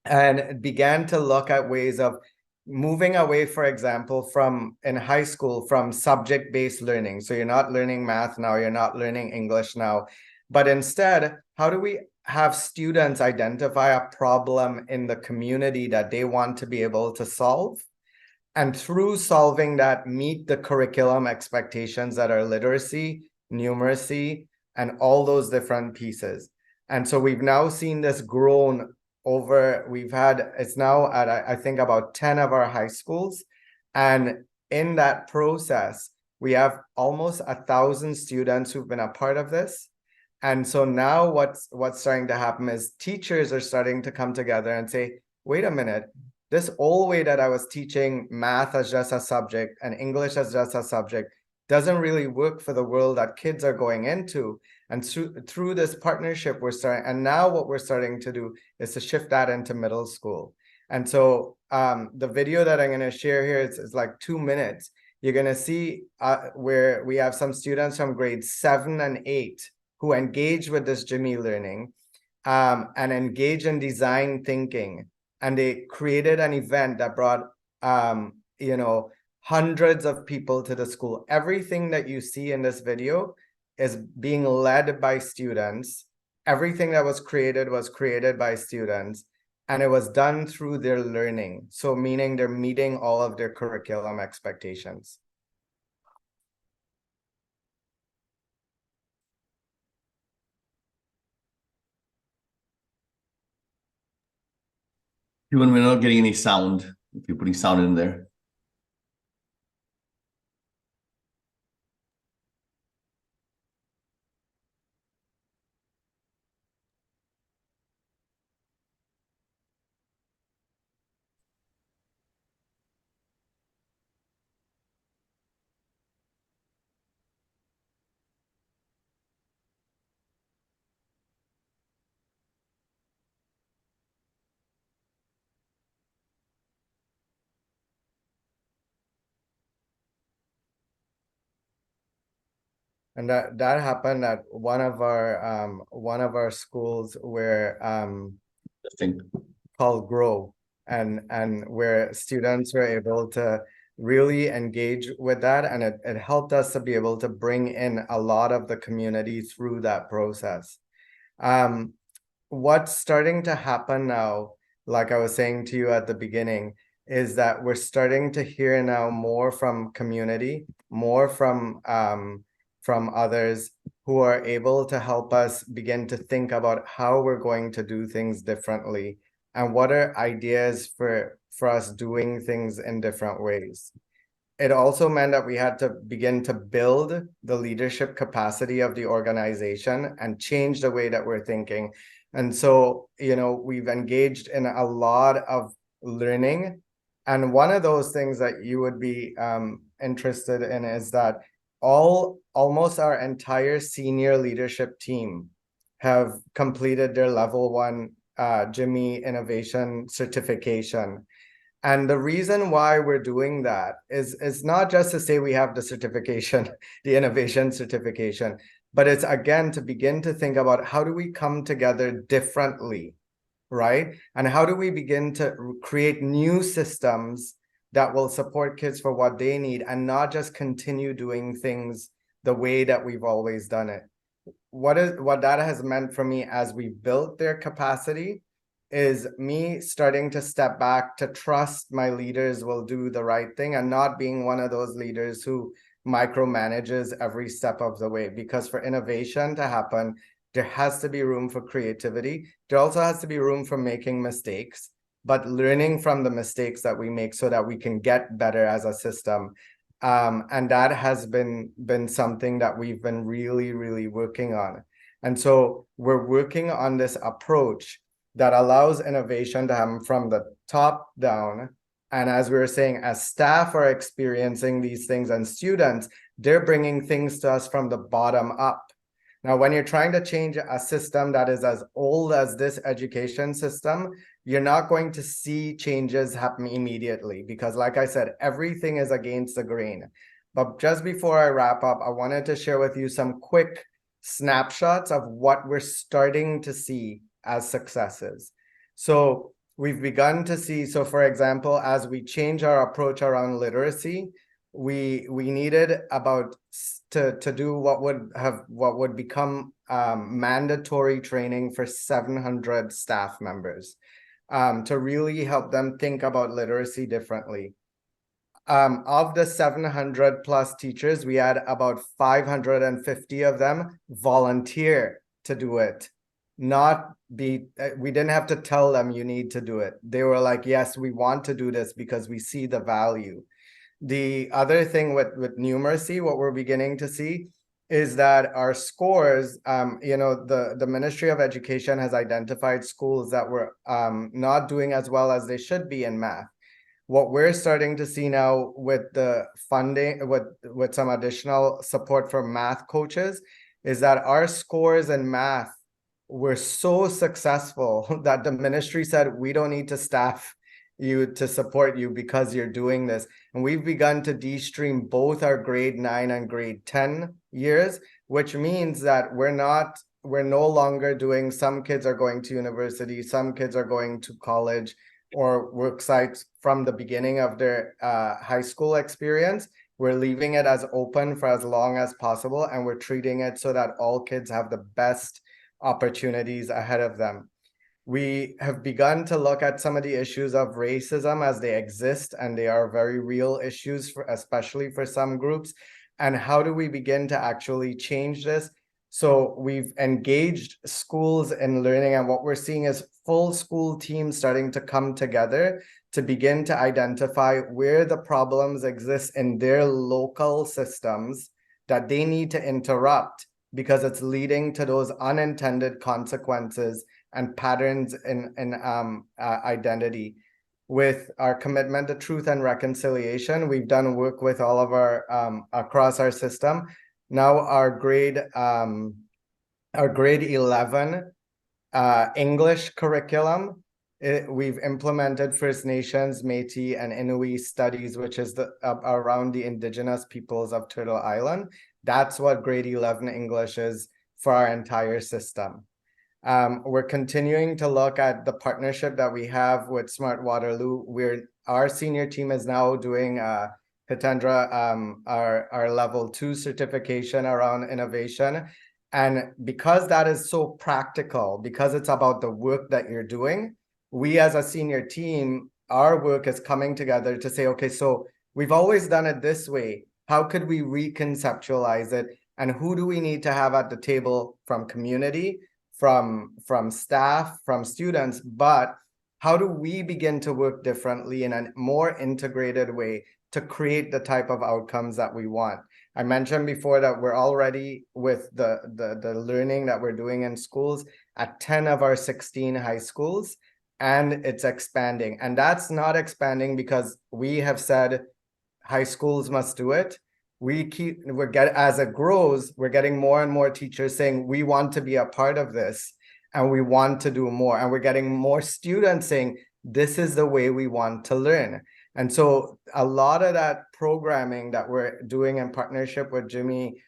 and began to look at ways of moving away, for example, from in high school, from subject-based learning. So you're not learning math now, you're not learning English now, but instead, how do we have students identify a problem in the community that they want to be able to solve? And through solving that, meet the curriculum expectations that are literacy, numeracy, and all those different pieces. And so we've now seen this grown over, it's now at, I think, about 10 of our high schools. And in that process, we have almost 1,000 students who've been a part of this. And so now what's starting to happen is teachers are starting to come together and say, wait a minute, this old way that I was teaching math as just a subject and English as just a subject doesn't really work for the world that kids are going into. And through this partnership, and now what we're starting to do is to shift that into middle school. And so the video that I'm going to share here is like 2 minutes. You're going to see where we have some students from grades 7 and 8 who engage with this GIMI learning and engage in design thinking. And they created an event that brought, hundreds of people to the school. Everything that you see in this video is being led by students. Everything that was created by students, and it was done through their learning. So meaning they're meeting all of their curriculum expectations. Even we're not getting any sound, if you're putting sound in there. And that happened at one of our schools where I think. called Grow, and where students were able to really engage with that, and it helped us to be able to bring in a lot of the community through that process. What's starting to happen now, like I was saying to you at the beginning, is that we're starting to hear now more from community, more from others who are able to help us begin to think about how we're going to do things differently, and what are ideas for us doing things in different ways. It also meant that we had to begin to build the leadership capacity of the organization and change the way that we're thinking. And so, we've engaged in a lot of learning. And one of those things that you would be interested in is that almost our entire senior leadership team have completed their level 1 GIMI innovation certification. And the reason why we're doing that is not just to say we have the certification, the innovation certification, but it's again to begin to think about how do we come together differently, right? And how do we begin to create new systems that will support kids for what they need, and not just continue doing things the way that we've always done it. What that has meant for me as we built their capacity is me starting to step back to trust my leaders will do the right thing, and not being one of those leaders who micromanages every step of the way. Because for innovation to happen, there has to be room for creativity. There also has to be room for making mistakes, but learning from the mistakes that we make so that we can get better as a system. And that has been something that we've been really, really working on. And so we're working on this approach that allows innovation to happen from the top down. And as we were saying, as staff are experiencing these things and students, they're bringing things to us from the bottom up. Now, when you're trying to change a system that is as old as this education system, you're not going to see changes happen immediately, because like I said, everything is against the grain. But just before I wrap up, I wanted to share with you some quick snapshots of what we're starting to see as successes. So we've begun to see, so for example, as we change our approach around literacy, we needed about to do what would become mandatory training for 700 staff members, to really help them think about literacy differently. Of the 700 plus teachers, we had about 550 of them volunteer to do it. We didn't have to tell them you need to do it. They were like, yes, we want to do this because we see the value. The other thing with numeracy, what we're beginning to see is that our scores, the Ministry of Education has identified schools that were not doing as well as they should be in math. What we're starting to see now with the funding, with some additional support for math coaches, is that our scores in math were so successful that the ministry said, we don't need to staff you to support you because you're doing this. And we've begun to de-stream both our grade 9 and grade 10 years, which means that we're no longer doing, some kids are going to university, some kids are going to college or work sites from the beginning of their high school experience. We're leaving it as open for as long as possible, and we're treating it so that all kids have the best opportunities ahead of them. We have begun to look at some of the issues of racism as they exist, and they are very real issues, especially for some groups. And how do we begin to actually change this? So we've engaged schools in learning, and what we're seeing is full school teams starting to come together to begin to identify where the problems exist in their local systems that they need to interrupt, because it's leading to those unintended consequences and patterns in identity. With our commitment to truth and reconciliation, we've done work with all of our across our system. Now our grade 11 English curriculum, we've implemented First Nations, Métis, and Inuit studies, which is around the indigenous peoples of Turtle Island. That's what grade 11 English is for our entire system. We're continuing to look at the partnership that we have with Smart Waterloo. Our senior team is now doing Hitendra, our level 2 certification around innovation. And because that is so practical, because it's about the work that you're doing, we as a senior team, our work is coming together to say, okay, so we've always done it this way. How could we reconceptualize it? And who do we need to have at the table from community, from staff, from students? But how do we begin to work differently in a more integrated way to create the type of outcomes that we want? I mentioned before that we're already with the learning that we're doing in schools at 10 of our 16 high schools, and it's expanding. And that's not expanding because we have said high schools must do it. As it grows, we're getting more and more teachers saying we want to be a part of this and we want to do more. And we're getting more students saying this is the way we want to learn. And so a lot of that programming that we're doing in partnership with GIMI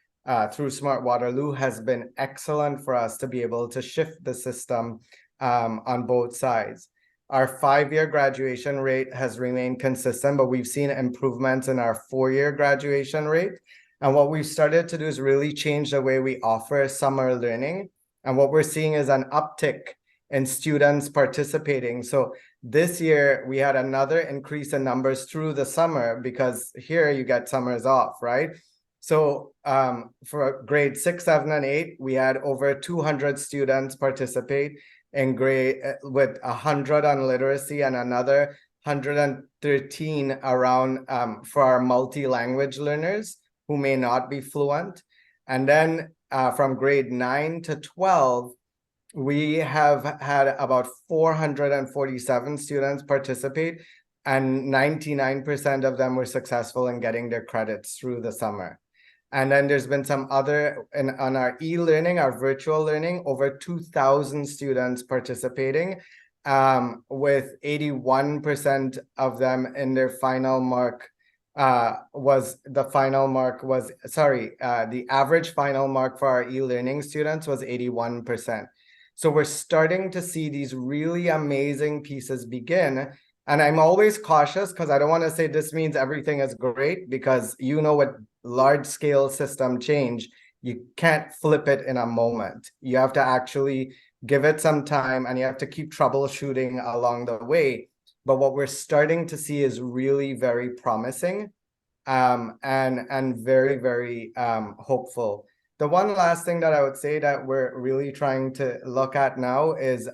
through Smart Waterloo has been excellent for us to be able to shift the system on both sides. Our 5-year graduation rate has remained consistent, but we've seen improvements in our 4-year graduation rate. And what we've started to do is really change the way we offer summer learning. And what we're seeing is an uptick in students participating. So this year, we had another increase in numbers through the summer because here you get summers off, right? So for grade 6, 7, and 8, we had over 200 students participate in grade with 100 on literacy and another 113 around for our multi-language learners who may not be fluent. And then from grade 9 to 12, we have had about 447 students participate, and 99% of them were successful in getting their credits through the summer. And then there's been some other, on our e-learning, our virtual learning, over 2,000 students participating, with 81% of them in their final mark the average final mark for our e-learning students was 81%. So we're starting to see these really amazing pieces begin. And I'm always cautious because I don't want to say this means everything is great, because with large scale system change, you can't flip it in a moment. You have to actually give it some time and you have to keep troubleshooting along the way. But what we're starting to see is really very promising and very, very hopeful. The one last thing that I would say that we're really trying to look at now is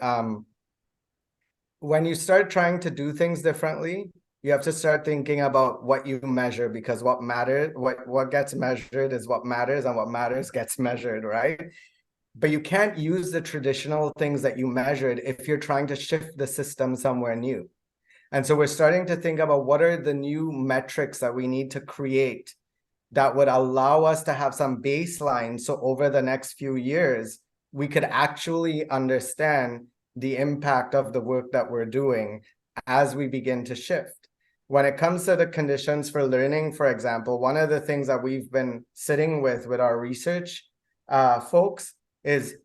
when you start trying to do things differently, you have to start thinking about what you measure, because what gets measured is what matters, and what matters gets measured, right? But you can't use the traditional things that you measured if you're trying to shift the system somewhere new. And so we're starting to think about what are the new metrics that we need to create that would allow us to have some baseline. So over the next few years, we could actually understand the impact of the work that we're doing as we begin to shift. When it comes to the conditions for learning, for example, one of the things that we've been sitting with our research folks is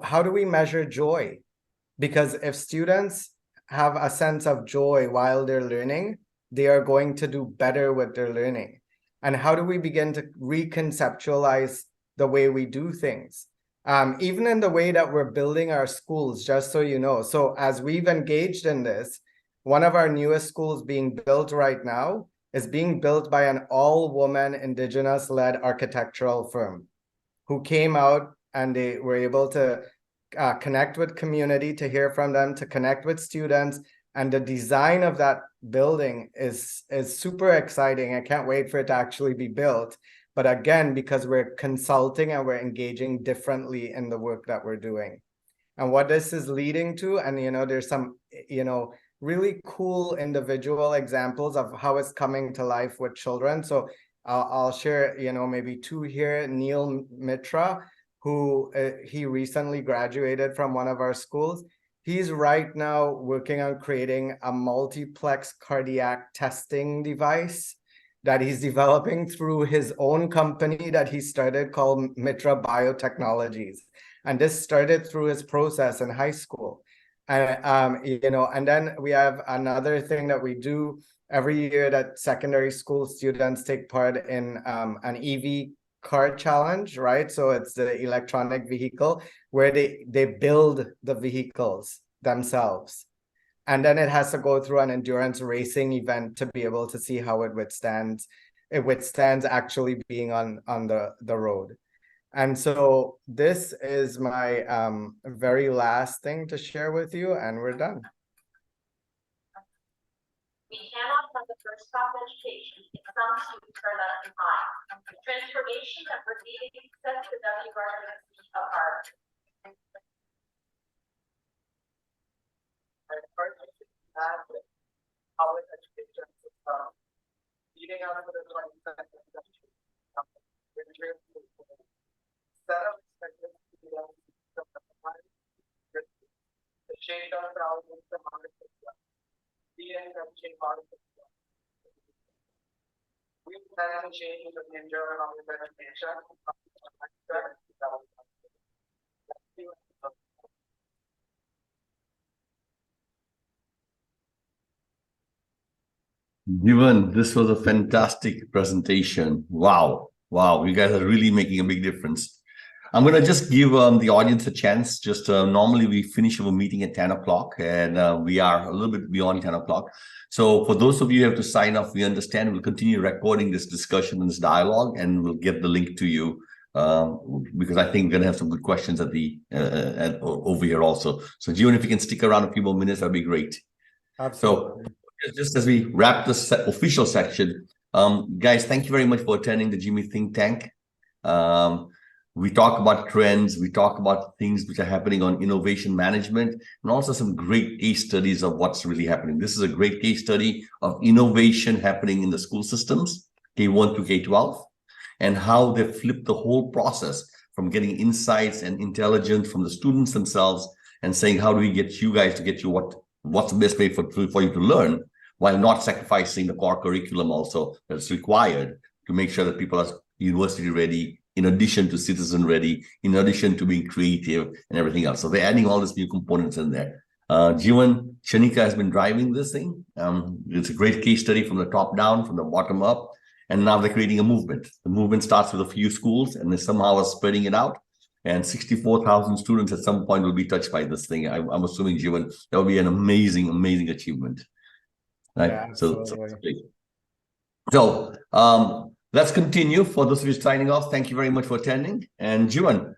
how do we measure joy? Because if students have a sense of joy while they're learning, they are going to do better with their learning. And how do we begin to reconceptualize the way we do things? Even in the way that we're building our schools, just so you know. So as we've engaged in this, one of our newest schools being built right now is being built by an all-woman Indigenous-led architectural firm who came out and they were able to connect with community, to hear from them, to connect with students. And the design of that building is super exciting. I can't wait for it to actually be built. But again, because we're consulting and we're engaging differently in the work that we're doing. And what this is leading to, and there's some, really cool individual examples of how it's coming to life with children. So I'll share, maybe two here. Neil Mitra, who he recently graduated from one of our schools. He's right now working on creating a multiplex cardiac testing device that he's developing through his own company that he started called Mitra Biotechnologies. And this started through his process in high school. And, and then we have another thing that we do every year that secondary school students take part in an EV car challenge, right? So it's the electronic vehicle where they build the vehicles themselves. And then it has to go through an endurance racing event to be able to see how it withstands actually being on the road. And so this is my very last thing to share with you, and we're done. We cannot have the first class education if some students are left behind. The transformation that we're leading sets the WRC apart. Public education system leading up to the 22nd century. Set of expected students the shade of problems the market system. The encouraging part of the system. We plan to change the nature of education. Jeewan, this was a fantastic presentation. Wow. Wow. You guys are really making a big difference. I'm going to just give the audience a chance. Just normally we finish our meeting at 10 o'clock and we are a little bit beyond 10 o'clock. So for those of you who have to sign off, we understand we'll continue recording this discussion and this dialogue, and we'll get the link to you because I think we're going to have some good questions at the over here also. So Jeewan, if you can stick around a few more minutes, that'd be great. Absolutely. So just as we wrap this official section, guys, thank you very much for attending the GIMI Think Tank. We talk about trends, we talk about things which are happening on innovation management, and also some great case studies of what's really happening. This is a great case study of innovation happening in the school systems, K1 to K12, and how they flipped the whole process from getting insights and intelligence from the students themselves and saying, how do we get you guys to get you what's the best way for you to learn, while not sacrificing the core curriculum also that's required to make sure that people are university ready, in addition to citizen ready, in addition to being creative and everything else. So they're adding all these new components in there. Jeewan, chanicka has been driving this thing. It's a great case study from the top down, from the bottom up, and now they're creating a movement. The movement starts with a few schools and they somehow are spreading it out. And 64,000 students at some point will be touched by this thing. I'm assuming, Jeewan, that will be an amazing, amazing achievement. Right? Yeah, absolutely. So let's continue. For those of you signing off, thank you very much for attending. And Jeewan,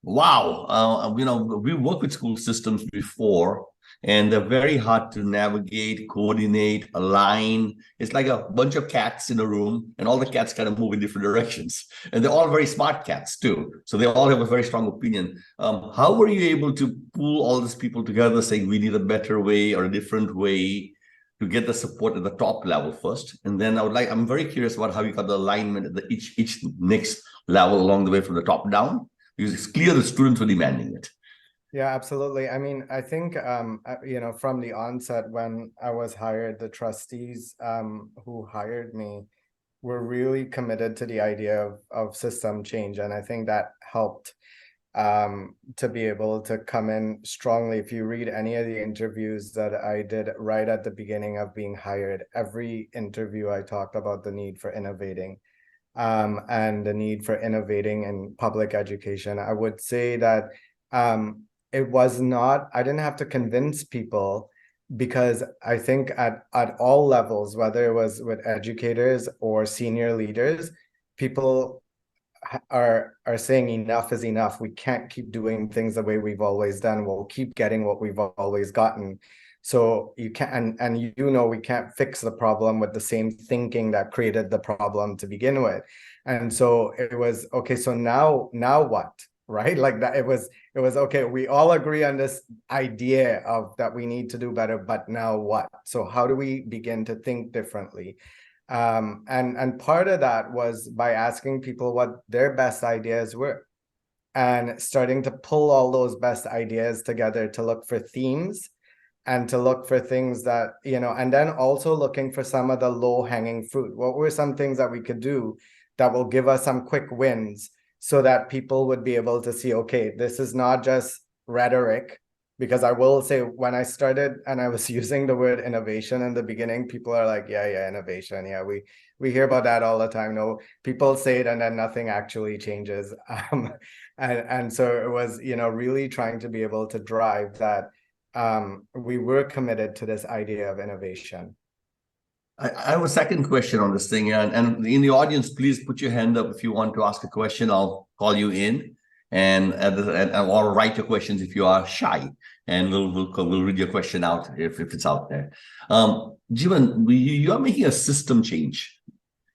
wow, we worked with school systems before, and they're very hard to navigate, coordinate, align. It's like a bunch of cats in a room, and all the cats kind of move in different directions. And they're all very smart cats too. So they all have a very strong opinion. How were you able to pull all these people together, saying we need a better way or a different way to get the support at the top level first? And then I'm very curious about how you got the alignment at each next level along the way from the top down, because it's clear the students were demanding it. Yeah, absolutely. I mean, I think, from the onset when I was hired, the trustees who hired me were really committed to the idea of system change. And I think that helped to be able to come in strongly. If you read any of the interviews that I did right at the beginning of being hired, every interview I talked about the need for innovating and the need for innovating in public education. I would say that it was not, I didn't have to convince people, because I think at all levels, whether it was with educators or senior leaders, people are saying enough is enough. We can't keep doing things the way we've always done. We'll keep getting what we've always gotten. So you can't, and we can't fix the problem with the same thinking that created the problem to begin with. And so it was, okay, so now what? Right? Like that, it was okay. We all agree on this idea of that we need to do better, but now what? So how do we begin to think differently? And part of that was by asking people what their best ideas were, and starting to pull all those best ideas together to look for themes and to look for things that, you know, and then also looking for some of the low-hanging fruit. What were some things that we could do that will give us some quick wins so that people would be able to see, okay, this is not just rhetoric. Because I will say, when I started and I was using the word innovation in the beginning, people are like, yeah, innovation. Yeah, we hear about that all the time. No, people say it and then nothing actually changes. And so it was, you know, really trying to be able to drive that we were committed to this idea of innovation. I have a second question on this thing, and in the audience, please put your hand up if you want to ask a question. I'll call you in, and or write your questions if you are shy, and we'll read your question out if it's out there. Jeewan, you are making a system change,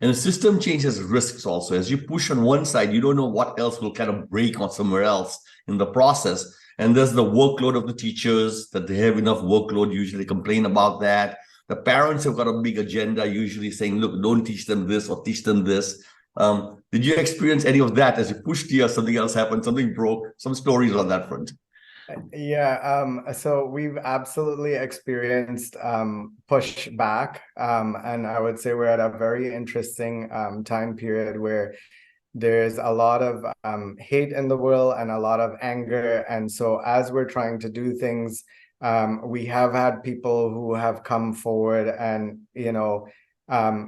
and a system change has risks also. As you push on one side, you don't know what else will kind of break on somewhere else in the process. And there's the workload of the teachers, that they have enough workload, usually complain about that. The parents have got a big agenda, usually saying, look, don't teach them this or teach them this. Did you experience any of that as you pushed here? Something else happened, something broke, some stories on that front? Yeah, so we've absolutely experienced pushback. And I would say we're at a very interesting time period where there's a lot of hate in the world and a lot of anger. And so as we're trying to do things, we have had people who have come forward and, you know,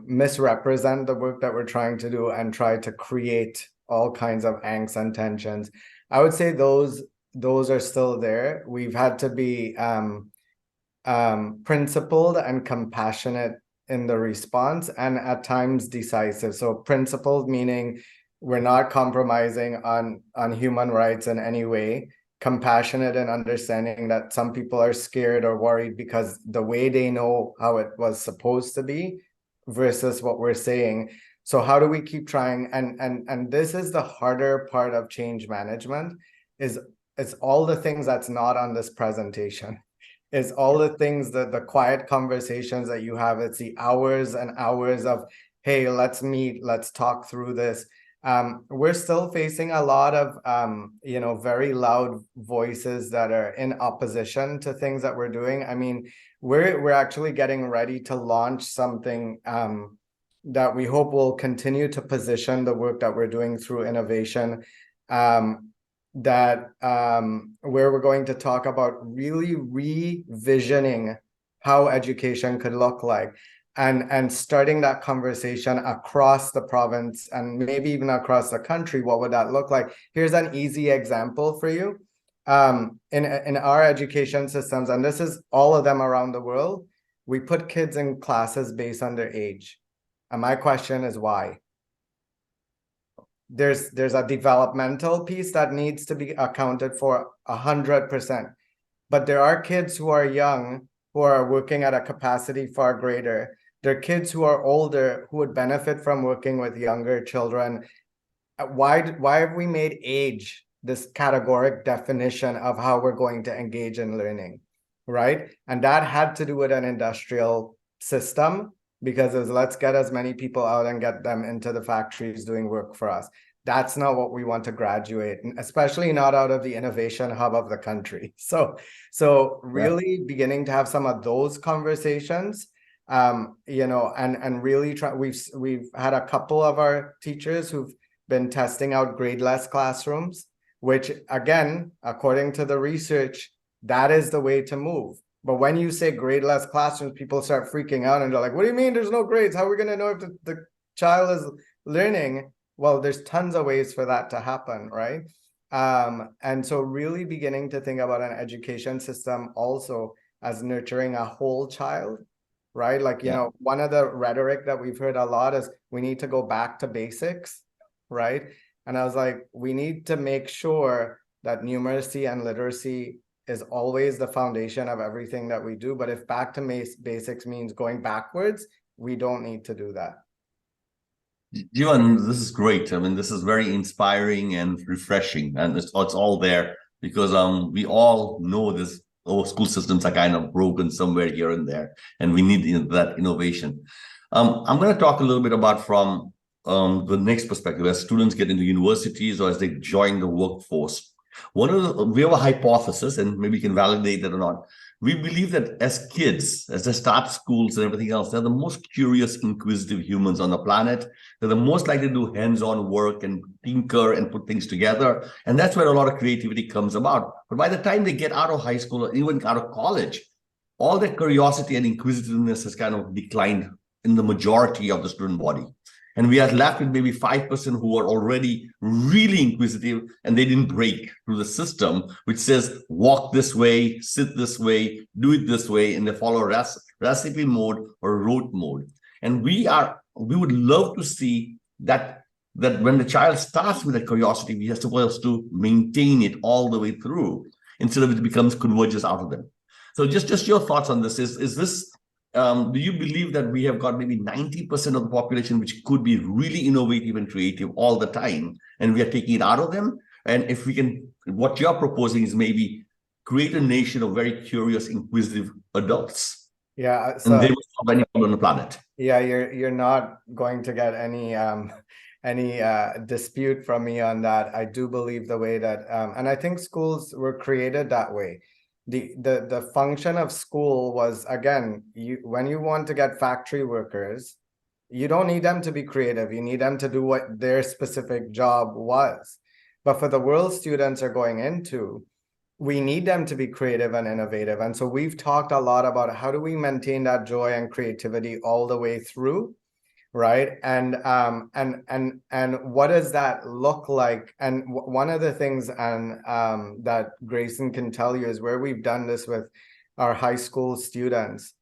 misrepresent the work that we're trying to do and try to create all kinds of angst and tensions. I would say those are still there. We've had to be principled and compassionate in the response, and at times decisive. So principled meaning we're not compromising on human rights in any way. Compassionate and understanding that some people are scared or worried because the way they know how it was supposed to be versus what we're saying. So how do we keep trying? And this is the harder part of change management, is it's all the things that's not on this presentation. It's all the things that the quiet conversations that you have. It's the hours and hours of, hey, let's meet, let's talk through this. We're still facing a lot of, you know, very loud voices that are in opposition to things that we're doing. I mean, we're actually getting ready to launch something that we hope will continue to position the work that we're doing through innovation. Where we're going to talk about really revisioning how education could look like. And starting that conversation across the province and maybe even across the country. What would that look like? Here's an easy example for you. In our education systems, and this is all of them around the world, we put kids in classes based on their age. And my question is why? There's a developmental piece that needs to be accounted for 100%. But there are kids who are young, who are working at a capacity far greater. There are kids who are older who would benefit from working with younger children. Why have we made age this categoric definition of how we're going to engage in learning, right? And that had to do with an industrial system, because it was, let's get as many people out and get them into the factories doing work for us. That's not what we want to graduate, especially not out of the innovation hub of the country. So really beginning to have some of those conversations, you know, and really try. We've had a couple of our teachers who've been testing out gradeless classrooms, which again, according to the research, that is the way to move. But when you say gradeless classrooms, people start freaking out and they're like, what do you mean there's no grades? How are we going to know if the child is learning? Well, there's tons of ways for that to happen, right? And so really beginning to think about an education system also as nurturing a whole child, right? Like, you know, one of the rhetoric that we've heard a lot is we need to go back to basics, right? And I was like, we need to make sure that numeracy and literacy is always the foundation of everything that we do. But if back to basics means going backwards, we don't need to do that. Jeewan, this is great. I mean, this is very inspiring and refreshing, and it's all there because we all know this. Our school systems are kind of broken somewhere here and there, and we need that innovation. I'm going to talk a little bit about from the next perspective, as students get into universities or as they join the workforce. We have a hypothesis, and maybe you can validate that or not. We believe that as kids, as they start schools and everything else, they're the most curious, inquisitive humans on the planet. They're the most likely to do hands-on work and tinker and put things together. And that's where a lot of creativity comes about. But by the time they get out of high school or even out of college, all that curiosity and inquisitiveness has kind of declined in the majority of the student body. And we are left with maybe 5% who are already really inquisitive and they didn't break through the system, which says walk this way, sit this way, do it this way, and they follow recipe mode or rote mode. And we would love to see that when the child starts with a curiosity, we are supposed to maintain it all the way through instead of it becomes converges out of them. So just your thoughts on this. Is this do you believe that we have got maybe 90% of the population which could be really innovative and creative all the time, and we are taking it out of them? And if we can, what you're proposing is maybe create a nation of very curious, inquisitive adults. Yeah, and so they will solve any problem on the planet. yeah, you're not going to get any dispute from me on that. I do believe the way that and I think schools were created that way. The function of school was, again, when you want to get factory workers, you don't need them to be creative. You need them to do what their specific job was. But for the world students are going into, we need them to be creative and innovative. And so we've talked a lot about how do we maintain that joy and creativity all the way through, right? And what does that look like? And one of the things and that Grayson can tell you is where we've done this with our high school students.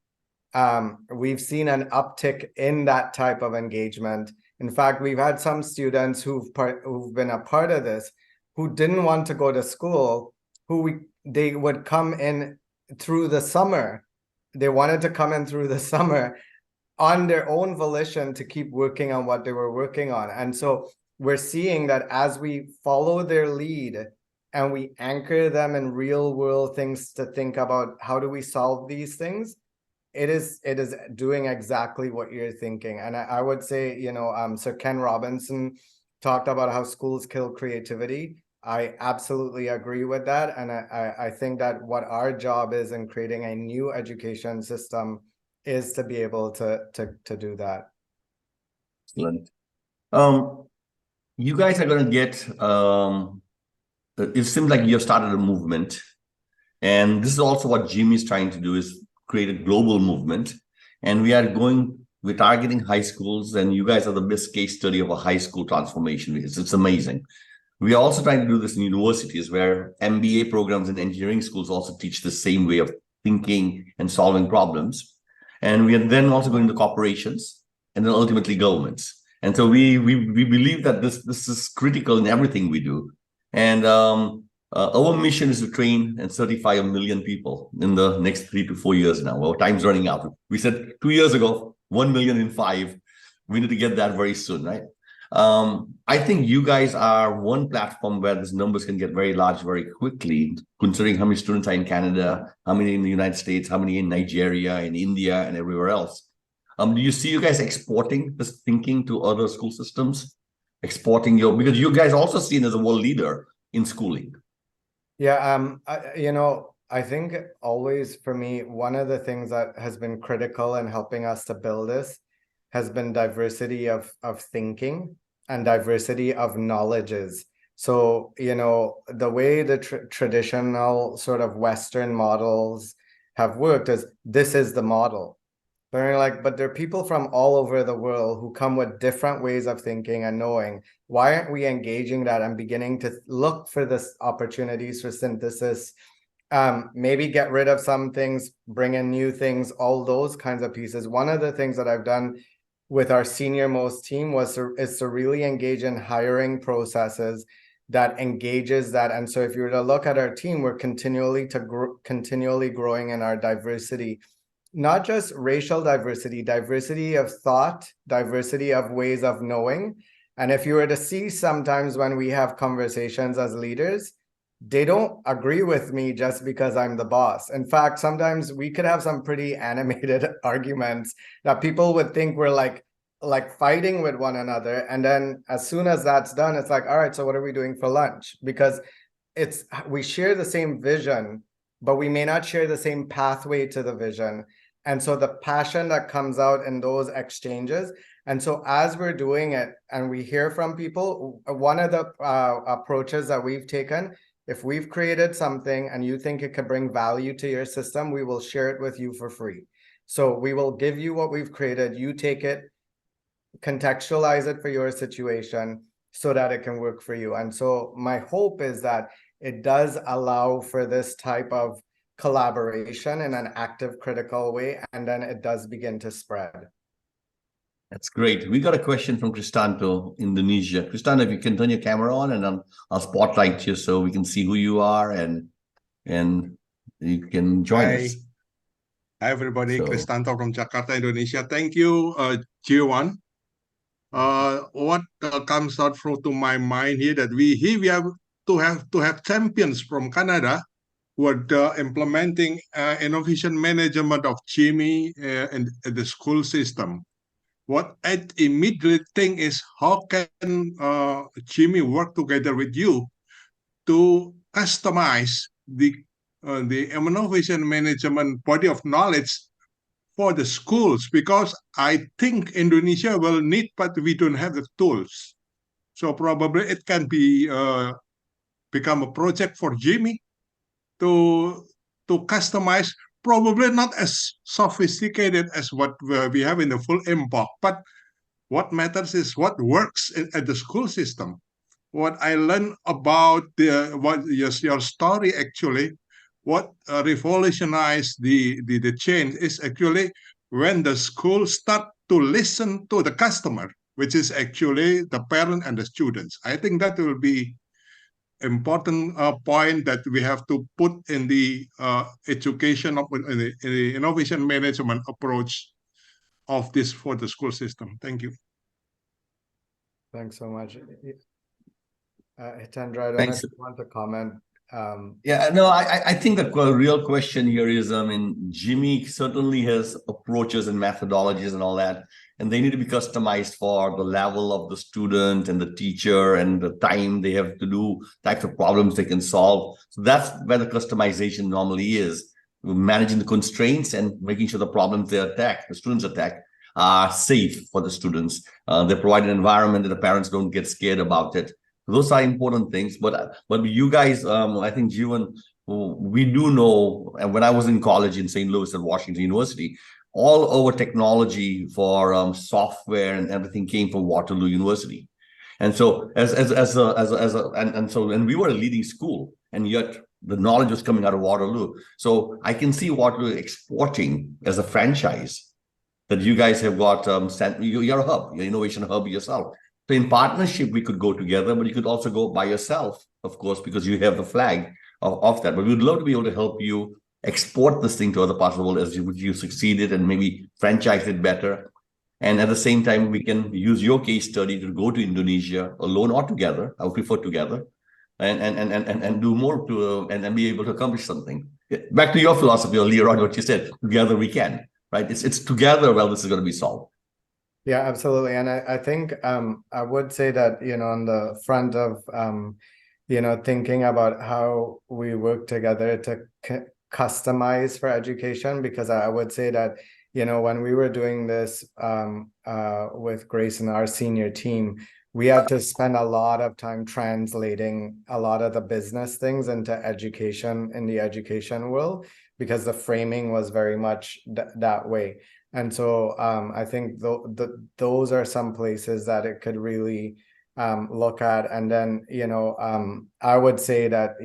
We've seen an uptick in that type of engagement. In fact, we've had some students who've been a part of this who didn't want to go to school, they would come in through the summer. They wanted to come in through the summer on their own volition to keep working on what they were working on. And so we're seeing that as we follow their lead and we anchor them in real world things to think about how do we solve these things, it is doing exactly what you're thinking. And I would say, Sir Ken Robinson talked about how schools kill creativity. I absolutely agree with that. And I think that what our job is in creating a new education system is to be able to do that. Excellent. You guys are going to get, it seems like you've started a movement. And this is also what GIMI is trying to do, is create a global movement. And we're targeting high schools, and you guys are the best case study of a high school transformation. It's amazing. We are also trying to do this in universities where MBA programs and engineering schools also teach the same way of thinking and solving problems. And we are then also going to corporations and then ultimately governments. And so we believe that this is critical in everything we do. And our mission is to train and certify 1 million people in the next 3 to 4 years now. Our time's running out. We said 2 years ago, 1 million in 5. We need to get that very soon, right? I think you guys are one platform where these numbers can get very large very quickly, considering how many students are in Canada, how many in the United States, how many in Nigeria, in India, and everywhere else. Do you see you guys exporting this thinking to other school systems? Exporting because you guys also seen as a world leader in schooling. Yeah, I think always for me, one of the things that has been critical in helping us to build this has been diversity of thinking and diversity of knowledges. So, the way the traditional sort of Western models have worked is this is the model. But there are people from all over the world who come with different ways of thinking and knowing. Why aren't we engaging that and beginning to look for this opportunities for synthesis? Maybe get rid of some things, bring in new things, all those kinds of pieces. One of the things that I've done with our senior most team is to really engage in hiring processes that engages that. And so if you were to look at our team, we're continually growing in our diversity, not just racial diversity, diversity of thought, diversity of ways of knowing. And if you were to see sometimes when we have conversations as leaders, they don't agree with me just because I'm the boss. In fact, sometimes we could have some pretty animated arguments that people would think we're like fighting with one another. And then as soon as that's done, it's like, all right, so what are we doing for lunch? Because we share the same vision, but we may not share the same pathway to the vision. And so the passion that comes out in those exchanges. And so as we're doing it and we hear from people, one of the approaches that we've taken, if we've created something and you think it could bring value to your system, we will share it with you for free. So we will give you what we've created, you take it, contextualize it for your situation so that it can work for you. And so my hope is that it does allow for this type of collaboration in an active, critical way, and then it does begin to spread. That's great. We got a question from Cristanto, Indonesia. Cristanto, if you can turn your camera on, and I'll spotlight you so we can see who you are and you can join us. Hi everybody, So- Cristanto from Jakarta, Indonesia. Thank you, Jeewan. What comes out to my mind here that we have to have champions from Canada who are implementing innovation management of GIMI in the school system. What I immediately think is how can GIMI work together with you to customize the innovation management body of knowledge for the schools, because I think Indonesia will need, but we don't have the tools. So probably it can be become a project for GIMI to customize, probably not as sophisticated as what we have in the full impact, but what matters is what works at the school system. What I learned about your story actually, what revolutionized the change is actually when the school start to listen to the customer, which is actually the parent and the students. I think that will be important point that we have to put in the education of in the innovation management approach of this for the school system. Thank you. Thanks so much. Hitendra, I don't know Thanks. if you want to comment. Yeah, no, I think the real question here is, I mean, GIMI certainly has approaches and methodologies and all that, and they need to be customized for the level of the student and the teacher and the time they have to do, types of problems they can solve. So that's where the customization normally is, managing the constraints and making sure the problems the students attack, are safe for the students. They provide an environment that the parents don't get scared about it. Those are important things, but you guys, I think Jeewan, we do know, and when I was in college in St. Louis at Washington University, all our technology for software and everything came from Waterloo University, and so and we were a leading school, and yet the knowledge was coming out of Waterloo. So I can see Waterloo exporting as a franchise that you guys have got. You're a hub, you're an innovation hub yourself. So in partnership, we could go together, but you could also go by yourself, of course, because you have the flag of that. But we'd love to be able to help you export this thing to other parts of the world as you succeeded and maybe franchise it better. And at the same time, we can use your case study to go to Indonesia alone or together. I would prefer together, and do more to and be able to accomplish something. Back to your philosophy earlier on, what you said, together we can, right? It's together, well, this is going to be solved. Yeah, absolutely. And I think I would say that, on the front of, thinking about how we work together to customize for education, because I would say that, when we were doing this with Grace and our senior team, we had to spend a lot of time translating a lot of the business things into education in the education world, because the framing was very much that way. And so I think those are some places that it could really look at. And then, I would say that,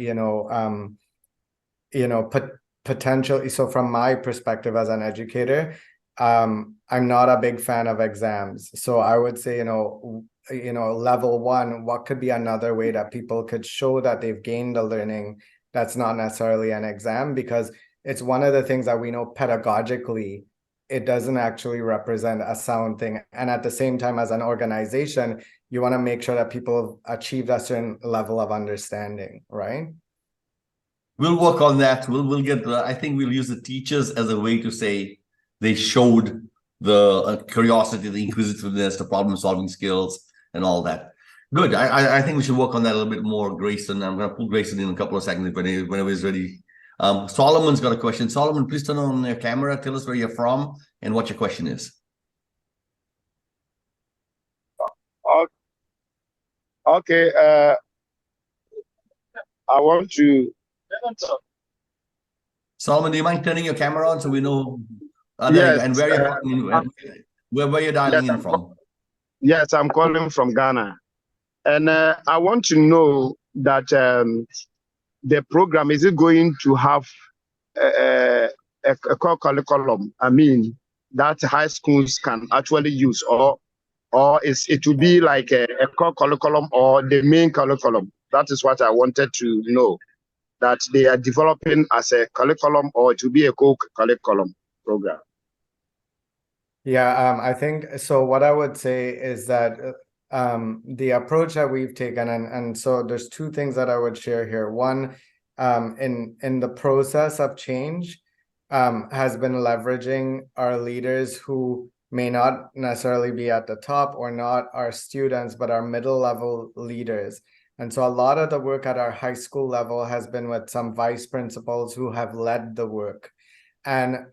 potentially, so from my perspective as an educator, I'm not a big fan of exams. So I would say, level one, what could be another way that people could show that they've gained a learning that's not necessarily an exam, because it's one of the things that we know pedagogically, it doesn't actually represent a sound thing. And at the same time, as an organization, you want to make sure that people achieve a certain level of understanding, right? We'll work on that. We'll get. I think we'll use the teachers as a way to say they showed the curiosity, the inquisitiveness, the problem-solving skills, and all that. Good. I think we should work on that a little bit more, Grayson. I'm going to pull Grayson in a couple of seconds whenever he's ready. Solomon's got a question. Solomon, please turn on your camera. Tell us where you're from and what your question is. Okay, I want to. Solomon, do you mind turning your camera on so we know? There you go. Yes, And where you're where you're dialing in from? yes, I'm calling from Ghana, and I want to know that the program, is it going to have a core curriculum? I mean, that high schools can actually use, or it will be like a core curriculum or the main curriculum. That is what I wanted to know. That they are developing as a curriculum, or it will be a co-curriculum program. Yeah, I think so. What I would say is that the approach that we've taken, and so there's two things that I would share here. One, in the process of change, has been leveraging our leaders who may not necessarily be at the top or not our students, but our middle level leaders. And so a lot of the work at our high school level has been with some vice principals who have led the work. And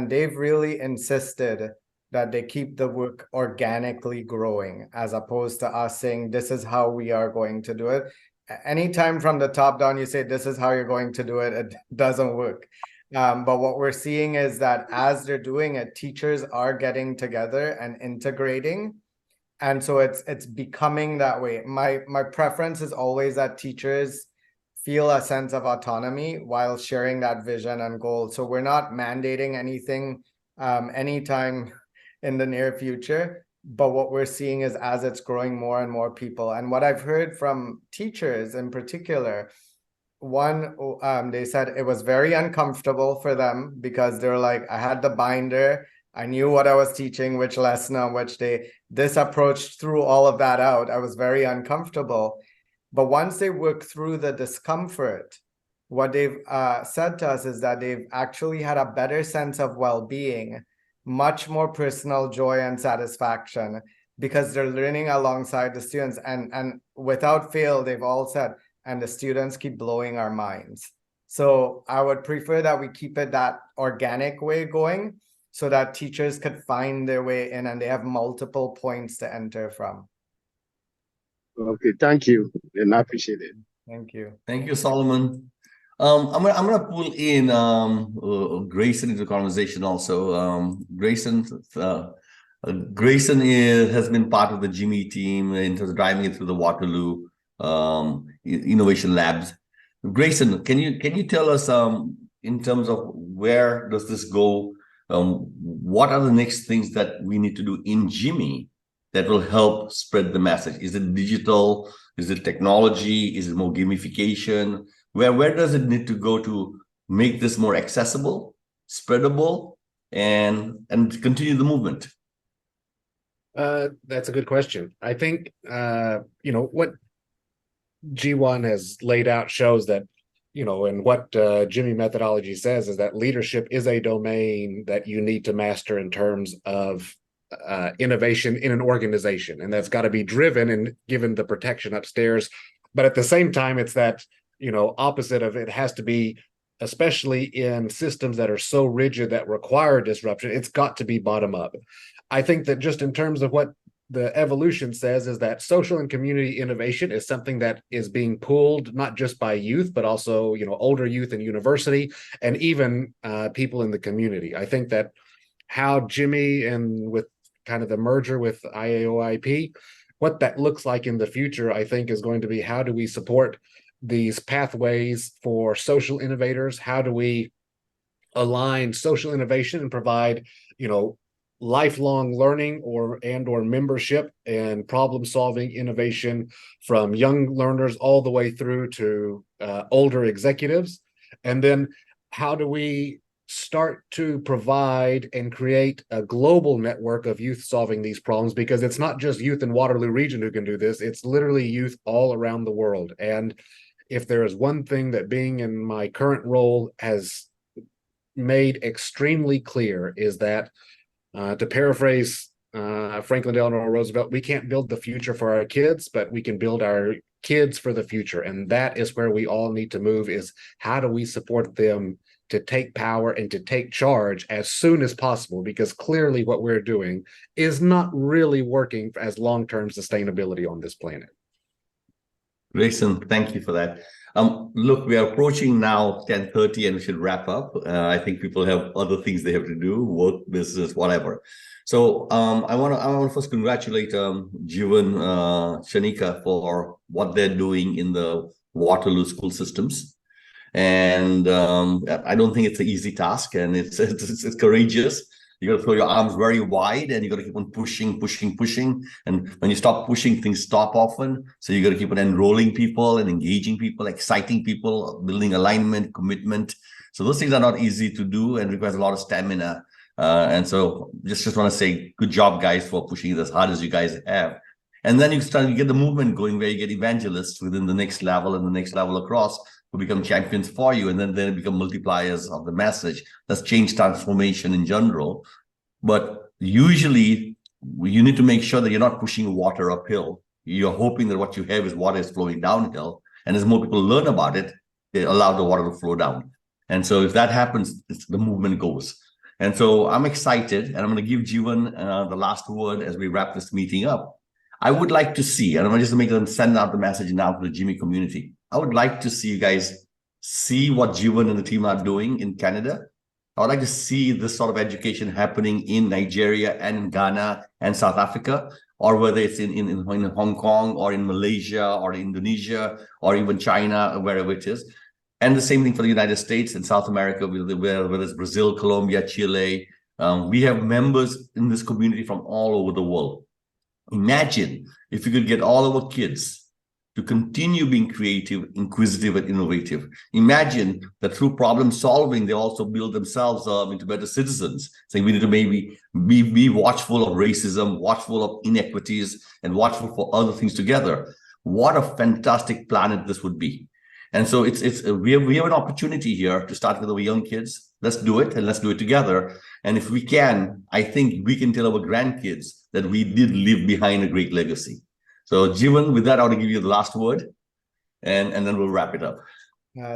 they've really insisted that they keep the work organically growing, as opposed to us saying, this is how we are going to do it. Anytime from the top down, you say, this is how you're going to do it, it doesn't work. But what we're seeing is that as they're doing it, teachers are getting together and integrating. And so it's becoming that way. My preference is always that teachers feel a sense of autonomy while sharing that vision and goal. So we're not mandating anything anytime in the near future. But what we're seeing is as it's growing, more and more people. And what I've heard from teachers in particular, one, they said it was very uncomfortable for them because they're like, I had the binder, I knew what I was teaching, which lesson on which day. This approach threw all of that out. I was very uncomfortable. But once they work through the discomfort, what they've said to us is that they've actually had a better sense of well-being, much more personal joy and satisfaction, because they're learning alongside the students. And without fail, they've all said, and the students keep blowing our minds. So I would prefer that we keep it that organic way going, so that teachers could find their way in and they have multiple points to enter from. Okay, thank you, and I appreciate it. Thank you. Thank you, Solomon. I'm gonna pull in Grayson into the conversation also. Grayson has been part of the GIMI team in terms of driving it through the Waterloo innovation labs. Grayson, can you tell us in terms of where does this go? What are the next things that we need to do in GIMI that will help spread the message? Is it digital? Is it technology? Is it more gamification? Where does it need to go to make this more accessible, spreadable, and continue the movement? That's a good question. I think what GIMI has laid out shows that, and what GIMI methodology says is that leadership is a domain that you need to master in terms of innovation in an organization, and that's got to be driven and given the protection upstairs. But at the same time, it's that opposite of it has to be, especially in systems that are so rigid that require disruption, it's got to be bottom up. I think that just in terms of what the evolution says is that social and community innovation is something that is being pulled not just by youth, but also older youth in university and even people in the community. I think that how GIMI and with kind of the merger with IAOIP, what that looks like in the future, I think is going to be, how do we support these pathways for social innovators? How do we align social innovation and provide lifelong learning or membership and problem solving innovation from young learners all the way through to older executives? And then how do we start to provide and create a global network of youth solving these problems? Because it's not just youth in Waterloo region who can do this, it's literally youth all around the world. And if there is one thing that being in my current role has made extremely clear, is that to paraphrase Franklin Delano Roosevelt, we can't build the future for our kids, but we can build our kids for the future. And that is where we all need to move, is how do we support them to take power and to take charge as soon as possible, because clearly what we're doing is not really working as long-term sustainability on this planet. Grayson, thank you for that. Look, we are approaching now 10:30 and we should wrap up. I think people have other things they have to do, work, business, whatever. So I want to first congratulate Jeewan, Chanicka for what they're doing in the Waterloo school systems. And I don't think it's an easy task, and it's courageous. You got to throw your arms very wide, and you got to keep on pushing. And when you stop pushing, things stop often. So you got to keep on enrolling people and engaging people, exciting people, building alignment, commitment. So those things are not easy to do and requires a lot of stamina. And so just want to say, good job, guys, for pushing it as hard as you guys have. And then you get the movement going, where you get evangelists within the next level and the next level across, who become champions for you, and then they become multipliers of the message. That's change, transformation in general. But usually you need to make sure that you're not pushing water uphill. You're hoping that what you have is water is flowing downhill. And as more people learn about it, they allow the water to flow down. And so if that happens, the movement goes. And so I'm excited, and I'm going to give Jeewan the last word as we wrap this meeting up. I would like to see, and I'm just going to make them send out the message now to the GIMI community. I would like to see you guys see what Jeewan and the team are doing in Canada. I would like to see this sort of education happening in Nigeria and in Ghana and South Africa, or whether it's in Hong Kong or in Malaysia or Indonesia or even China, wherever it is. And the same thing for the United States and South America, whether it's Brazil, Colombia, Chile. We have members in this community from all over the world. Imagine if you could get all our kids to continue being creative, inquisitive, and innovative. Imagine that through problem solving, they also build themselves into better citizens. Saying we need to maybe be watchful of racism, watchful of inequities, and watchful for other things together. What a fantastic planet this would be. And so we have an opportunity here to start with our young kids. Let's do it, and let's do it together. And if we can, I think we can tell our grandkids that we did leave behind a great legacy. So Jeewan, with that, I want to give you the last word, and then we'll wrap it up.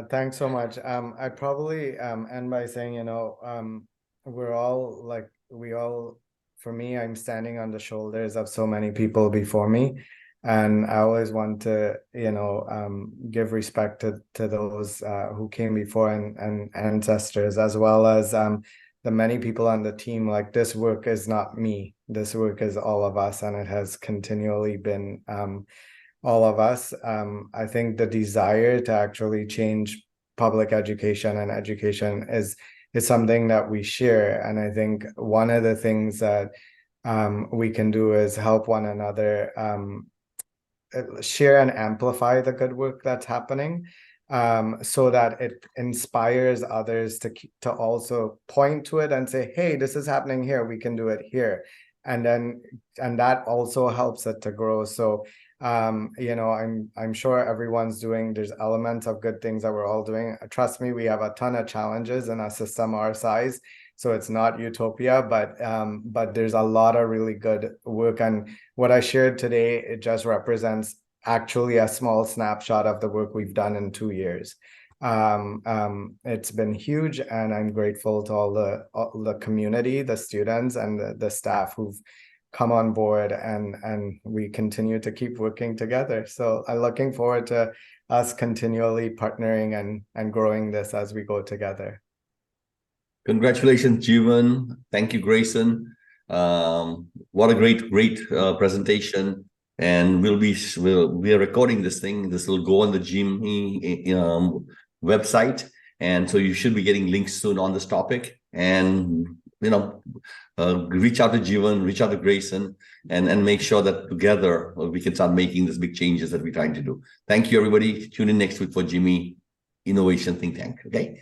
Thanks so much. I'd probably end by saying, for me, I'm standing on the shoulders of so many people before me. And I always want to, give respect to those who came before and ancestors, as well as the many people on the team. Like, this work is not me. This work is all of us, and it has continually been all of us. I think the desire to actually change public education and education is something that we share. And I think one of the things that we can do is help one another share and amplify the good work that's happening, so that it inspires others to also point to it and say, hey, this is happening here, we can do it here. And that also helps it to grow. So I'm sure everyone's there's elements of good things that we're all doing. Trust me, we have a ton of challenges in a system our size, so it's not utopia, but there's a lot of really good work. And what I shared today, it just represents actually a small snapshot of the work we've done in 2 years. It's been huge, and I'm grateful to all the community, the students, and the staff who've come on board, and we continue to keep working together. So I'm looking forward to us continually partnering and growing this as we go together. Congratulations, Jeewan. Thank you, Grayson. What a great presentation. And we are recording this thing. This will go on the GIMI website, and so you should be getting links soon on this topic. And reach out to Jeewan, reach out to Grayson, and make sure that together we can start making these big changes that we're trying to do. Thank you, everybody. Tune in next week for GIMI Innovation Think Tank. Okay.